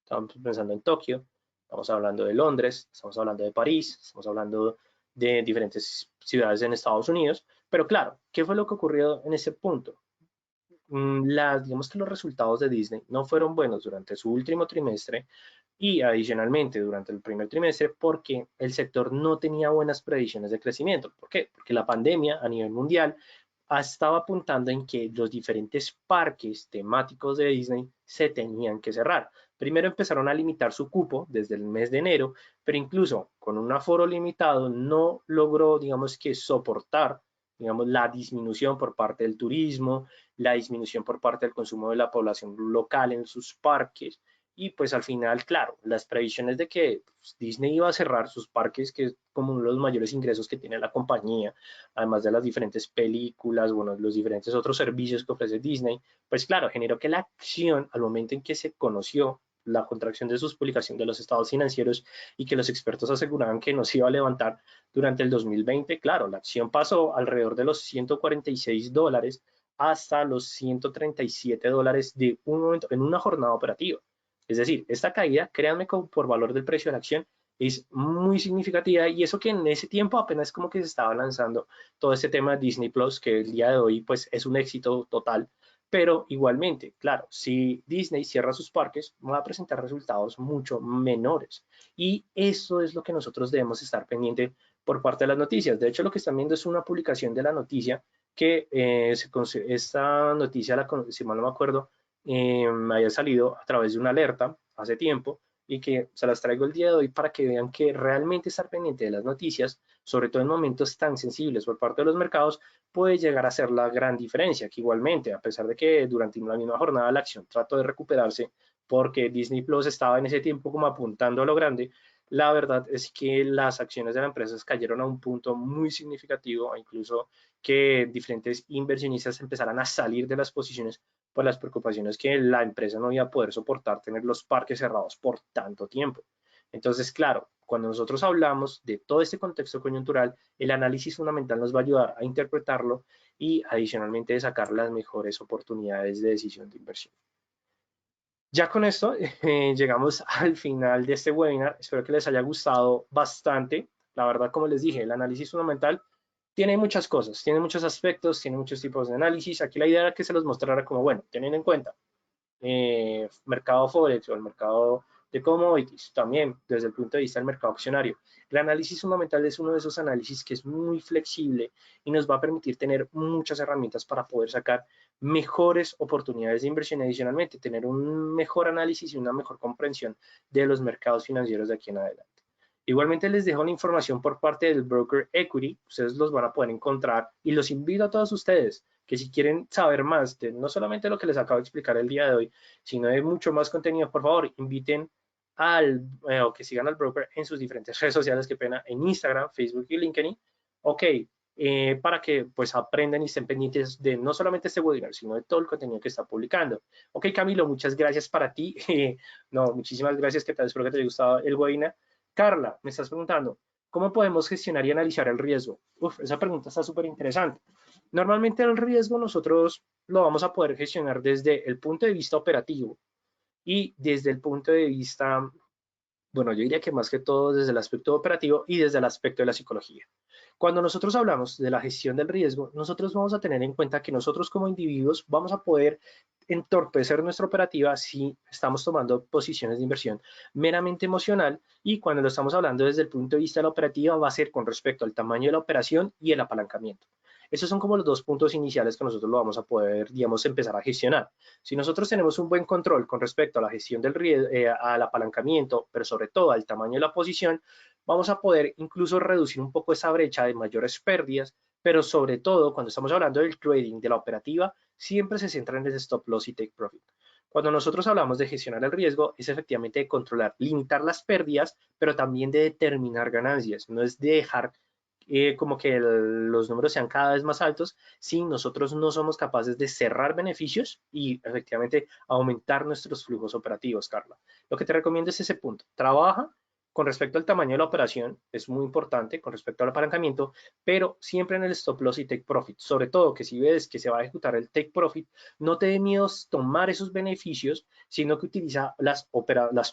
Estamos pensando en Tokio, estamos hablando de Londres, estamos hablando de París, estamos hablando de diferentes ciudades en Estados Unidos, pero claro, ¿qué fue lo que ocurrió en ese punto? Digamos que los resultados de Disney no fueron buenos durante su último trimestre y adicionalmente durante el primer trimestre porque el sector no tenía buenas previsiones de crecimiento. ¿Por qué? Porque la pandemia a nivel mundial estaba apuntando en que los diferentes parques temáticos de Disney se tenían que cerrar. Primero empezaron a limitar su cupo desde el mes de enero, pero incluso con un aforo limitado no logró, digamos que, soportar, digamos, la disminución por parte del turismo, la disminución por parte del consumo de la población local en sus parques. Y pues al final, claro, las previsiones de que pues, Disney iba a cerrar sus parques, que es como uno de los mayores ingresos que tiene la compañía, además de las diferentes películas, bueno, los diferentes otros servicios que ofrece Disney, pues claro, generó que la acción, al momento en que se conoció la contracción de sus publicaciones de los estados financieros y que los expertos aseguraban que no se iba a levantar durante el 2020, claro, la acción pasó alrededor de los $146 hasta los $137 de un momento, en una jornada operativa. Es decir, esta caída, créanme, por valor del precio de la acción, es muy significativa y eso que en ese tiempo apenas como que se estaba lanzando todo este tema de Disney Plus, que el día de hoy pues es un éxito total, pero igualmente, claro, si Disney cierra sus parques, va a presentar resultados mucho menores y eso es lo que nosotros debemos estar pendiente por parte de las noticias. De hecho, lo que están viendo es una publicación de la noticia que esta noticia, si mal no me acuerdo, haya salido a través de una alerta hace tiempo y que se las traigo el día de hoy para que vean que realmente estar pendiente de las noticias, sobre todo en momentos tan sensibles por parte de los mercados, puede llegar a ser la gran diferencia, que igualmente, a pesar de que durante la misma jornada la acción trató de recuperarse porque Disney Plus estaba en ese tiempo como apuntando a lo grande, la verdad es que las acciones de la empresa cayeron a un punto muy significativo, incluso que diferentes inversionistas empezaran a salir de las posiciones por las preocupaciones que la empresa no iba a poder soportar tener los parques cerrados por tanto tiempo. Entonces, claro, cuando nosotros hablamos de todo este contexto coyuntural, el análisis fundamental nos va a ayudar a interpretarlo y adicionalmente de sacar las mejores oportunidades de decisión de inversión. Ya con esto llegamos al final de este webinar. Espero que les haya gustado bastante. La verdad, como les dije, el análisis fundamental tiene muchas cosas, tiene muchos aspectos, tiene muchos tipos de análisis. Aquí la idea era que se los mostrara como, bueno, teniendo en cuenta mercado Forex o el mercado de commodities, también desde el punto de vista del mercado accionario. El análisis fundamental es uno de esos análisis que es muy flexible y nos va a permitir tener muchas herramientas para poder sacar mejores oportunidades de inversión adicionalmente, tener un mejor análisis y una mejor comprensión de los mercados financieros de aquí en adelante. Igualmente les dejo una información por parte del broker Equity, ustedes los van a poder encontrar y los invito a todos ustedes que si quieren saber más de no solamente lo que les acabo de explicar el día de hoy, sino de mucho más contenido, por favor, inviten o que sigan al broker en sus diferentes redes sociales, qué pena, en Instagram, Facebook y LinkedIn, ok, para que pues aprendan y estén pendientes de no solamente este webinar, sino de todo el contenido que está publicando. Ok, Camilo, muchas gracias para ti. No, muchísimas gracias, que tal, espero que te haya gustado el webinar. Carla, me estás preguntando, ¿cómo podemos gestionar y analizar el riesgo? Uf, esa pregunta está súper interesante. Normalmente el riesgo nosotros lo vamos a poder gestionar desde el punto de vista operativo y desde el punto de vista, bueno, yo diría que más que todo desde el aspecto operativo y desde el aspecto de la psicología. Cuando nosotros hablamos de la gestión del riesgo, nosotros vamos a tener en cuenta que nosotros como individuos vamos a poder entorpecer nuestra operativa si estamos tomando posiciones de inversión meramente emocional y cuando lo estamos hablando desde el punto de vista de la operativa va a ser con respecto al tamaño de la operación y el apalancamiento. Esos son como los dos puntos iniciales que nosotros lo vamos a poder, digamos, empezar a gestionar. Si nosotros tenemos un buen control con respecto a la gestión del riesgo, al apalancamiento, pero sobre todo al tamaño de la posición, vamos a poder incluso reducir un poco esa brecha de mayores pérdidas, pero sobre todo cuando estamos hablando del trading, de la operativa, siempre se centra en el stop loss y take profit. Cuando nosotros hablamos de gestionar el riesgo, es efectivamente de controlar, limitar las pérdidas, pero también de determinar ganancias. No es de dejar como que los números sean cada vez más altos si nosotros no somos capaces de cerrar beneficios y efectivamente aumentar nuestros flujos operativos, Carla. Lo que te recomiendo es ese punto. Trabaja con respecto al tamaño de la operación, es muy importante con respecto al apalancamiento, pero siempre en el stop loss y take profit. Sobre todo que si ves que se va a ejecutar el take profit, no te dé miedo tomar esos beneficios, sino que utiliza las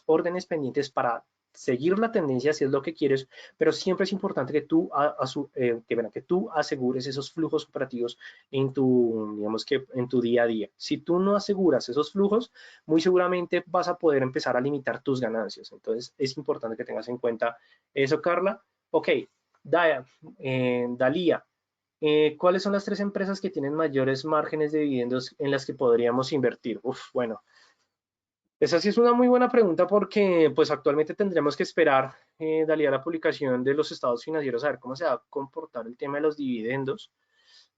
órdenes pendientes para seguir la tendencia si es lo que quieres, pero siempre es importante que que tú asegures esos flujos operativos en tu, digamos que en tu día a día. Si tú no aseguras esos flujos, muy seguramente vas a poder empezar a limitar tus ganancias. Entonces, es importante que tengas en cuenta eso, Carla. Ok, Dalía, ¿cuáles son las tres empresas que tienen mayores márgenes de dividendos en las que podríamos invertir? Uf, bueno, esa sí es una muy buena pregunta porque pues actualmente tendríamos que esperar, Dalía, la publicación de los estados financieros a ver cómo se va a comportar el tema de los dividendos.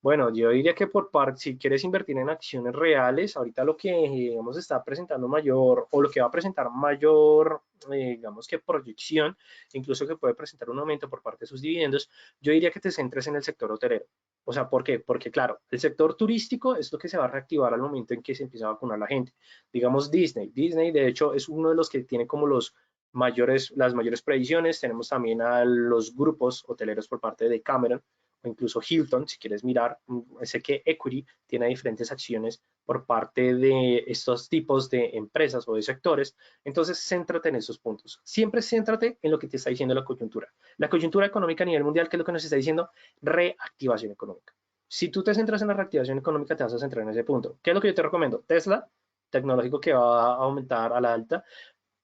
Bueno, yo diría que por parte, si quieres invertir en acciones reales, ahorita lo que digamos está presentando mayor, o lo que va a presentar mayor, digamos que proyección, incluso que puede presentar un aumento por parte de sus dividendos, yo diría que te centres en el sector hotelero. O sea, ¿por qué? Porque claro, el sector turístico es lo que se va a reactivar al momento en que se empieza a vacunar la gente. Digamos Disney. Disney, de hecho, es uno de los que tiene como las mayores previsiones. Tenemos también a los grupos hoteleros por parte de Cameron, o incluso Hilton, si quieres mirar, sé que Equity tiene diferentes acciones por parte de estos tipos de empresas o de sectores, entonces céntrate en esos puntos. Siempre céntrate en lo que te está diciendo la coyuntura. La coyuntura económica a nivel mundial, ¿qué es lo que nos está diciendo? Reactivación económica. Si tú te centras en la reactivación económica, te vas a centrar en ese punto. ¿Qué es lo que yo te recomiendo? Tesla, tecnológico que va a aumentar a la alta.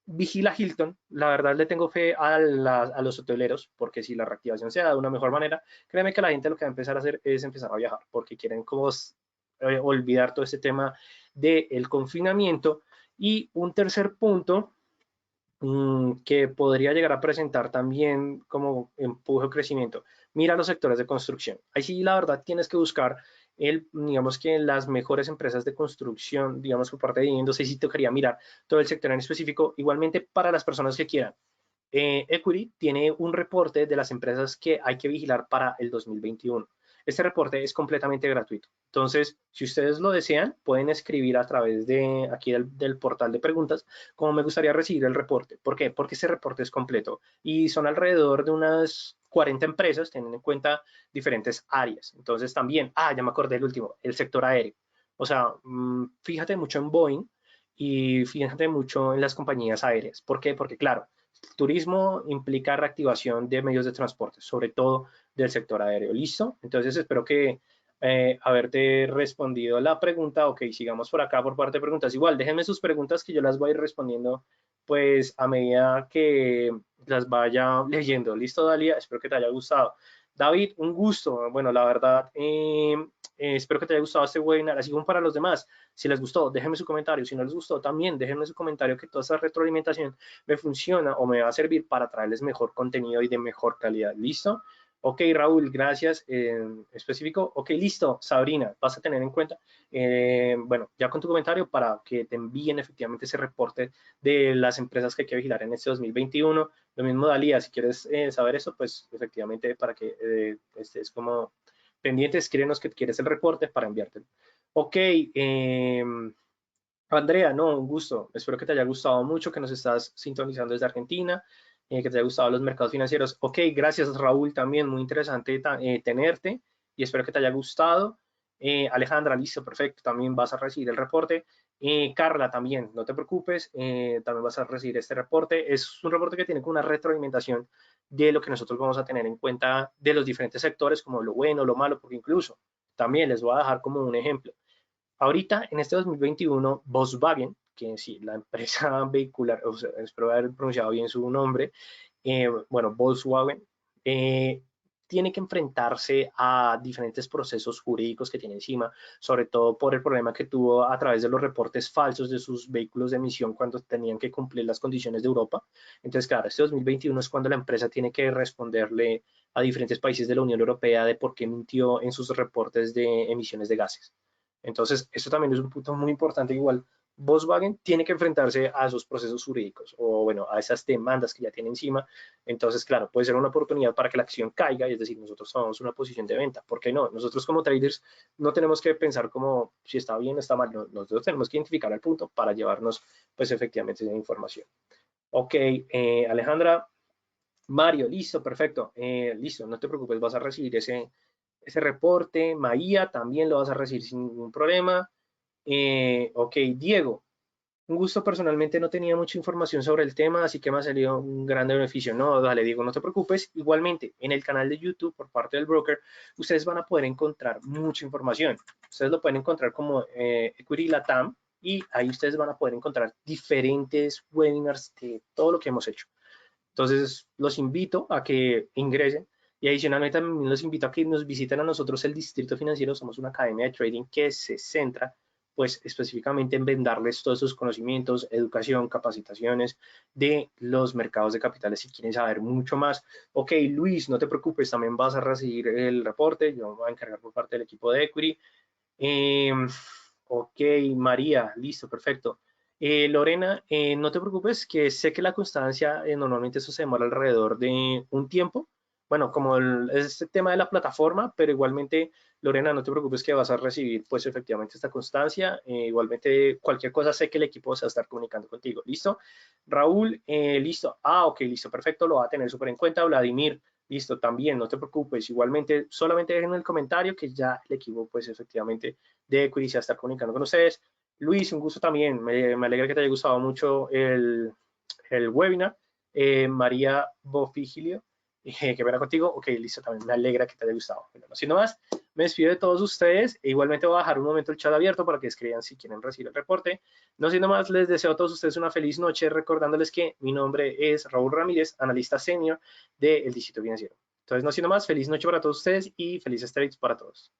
Vigila Hilton, la verdad le tengo fe a los hoteleros, porque si la reactivación se da de una mejor manera, créeme que la gente lo que va a empezar a hacer es empezar a viajar, porque quieren como olvidar todo este tema del confinamiento. Y un tercer punto que podría llegar a presentar también como empuje o crecimiento. Mira los sectores de construcción. Ahí sí, la verdad, tienes que buscar digamos que las mejores empresas de construcción, digamos por parte de viviendas, ahí sí tocaría mirar todo el sector en específico, igualmente para las personas que quieran. Equity tiene un reporte de las empresas que hay que vigilar para el 2021. Este reporte es completamente gratuito. Entonces, si ustedes lo desean, pueden escribir a través de aquí del portal de preguntas cómo me gustaría recibir el reporte. ¿Por qué? Porque ese reporte es completo y son alrededor de unas 40 empresas, teniendo en cuenta diferentes áreas. Entonces, también, ya me acordé del último, el sector aéreo. O sea, fíjate mucho en Boeing y fíjate mucho en las compañías aéreas. ¿Por qué? Porque, claro, turismo implica reactivación de medios de transporte, sobre todo del sector aéreo. ¿Listo? Entonces espero que haberte respondido la pregunta. Ok, sigamos por acá por parte de preguntas. Igual, déjenme sus preguntas que yo las voy a ir respondiendo pues a medida que las vaya leyendo. ¿Listo, Dalia? Espero que te haya gustado. David, un gusto. Bueno, la verdad, espero que te haya gustado este webinar, así como para los demás. Si les gustó, déjenme su comentario. Si no les gustó, también déjenme su comentario, que toda esa retroalimentación me funciona o me va a servir para traerles mejor contenido y de mejor calidad. ¿Listo? Ok, Raúl, gracias. Específico. Ok, listo. Sabrina, vas a tener en cuenta, bueno, ya con tu comentario para que te envíen efectivamente ese reporte de las empresas que hay que vigilar en este 2021. Lo mismo, Dalía, si quieres saber eso, pues efectivamente para que estés como pendiente, escríbenos que quieres el reporte para enviártelo. Ok, Andrea, no, un gusto. Espero que te haya gustado mucho, que nos estás sintonizando desde Argentina, que te haya gustado los mercados financieros. Ok, gracias Raúl, también muy interesante tenerte y espero que te haya gustado. Alejandra, listo, perfecto, también vas a recibir el reporte. Carla, también, no te preocupes, también vas a recibir este reporte. Es un reporte que tiene una retroalimentación de lo que nosotros vamos a tener en cuenta de los diferentes sectores, como lo bueno, lo malo, porque incluso también les voy a dejar como un ejemplo. Ahorita, en este 2021, Volkswagen, que sí, la empresa vehicular, o sea, espero haber pronunciado bien su nombre, bueno, Volkswagen, tiene que enfrentarse a diferentes procesos jurídicos que tiene encima, sobre todo por el problema que tuvo a través de los reportes falsos de sus vehículos de emisión cuando tenían que cumplir las condiciones de Europa. Entonces, claro, este 2021 es cuando la empresa tiene que responderle a diferentes países de la Unión Europea de por qué mintió en sus reportes de emisiones de gases. Entonces, eso también es un punto muy importante. Igual, Volkswagen tiene que enfrentarse a esos procesos jurídicos o, bueno, a esas demandas que ya tiene encima. Entonces, claro, puede ser una oportunidad para que la acción caiga, y es decir, nosotros tomamos una posición de venta. ¿Por qué no? Nosotros como traders no tenemos que pensar como si está bien o está mal. No, nosotros tenemos que identificar el punto para llevarnos, pues, efectivamente esa información. Ok, Alejandra, Mario, listo, perfecto. Listo, no te preocupes, vas a recibir ese reporte. Maía también lo vas a recibir sin ningún problema. Ok, Diego, un gusto. Personalmente no tenía mucha información sobre el tema, así que me ha salido un gran beneficio. No, dale, Diego, no te preocupes. Igualmente, en el canal de YouTube por parte del broker, ustedes van a poder encontrar mucha información. Ustedes lo pueden encontrar como Equity Latam, y ahí ustedes van a poder encontrar diferentes webinars de todo lo que hemos hecho. Entonces, los invito a que ingresen, y adicionalmente también los invito a que nos visiten a nosotros el Distrito Financiero. Somos una academia de trading que se centra pues específicamente en vendarles todos esos conocimientos, educación, capacitaciones de los mercados de capitales si quieren saber mucho más. Ok, Luis, no te preocupes, también vas a recibir el reporte, yo me voy a encargar por parte del equipo de Equity. Eh, ok, María, listo, perfecto. Lorena, no te preocupes, que sé que la constancia, normalmente eso se demora alrededor de un tiempo. Bueno, como es este tema de la plataforma, pero igualmente, Lorena, no te preocupes que vas a recibir, pues efectivamente esta constancia. Igualmente, cualquier cosa, sé que el equipo se va a estar comunicando contigo. ¿Listo? Raúl, listo. Ah, ok, listo, perfecto, lo va a tener súper en cuenta. Vladimir, listo, también, no te preocupes. Igualmente, solamente dejen en el comentario que ya el equipo, pues efectivamente, de Equity se está comunicando con ustedes. Luis, un gusto también. Me alegra que te haya gustado mucho el webinar. María Bofigilio, que verá contigo. Ok, listo, también me alegra que te haya gustado. Bueno, no siendo más, me despido de todos ustedes. E igualmente voy a dejar un momento el chat abierto para que escriban si quieren recibir el reporte. No siendo más, les deseo a todos ustedes una feliz noche, recordándoles que mi nombre es Raúl Ramírez, analista senior del Distrito Financiero. Entonces, no siendo más, feliz noche para todos ustedes y felices trades para todos.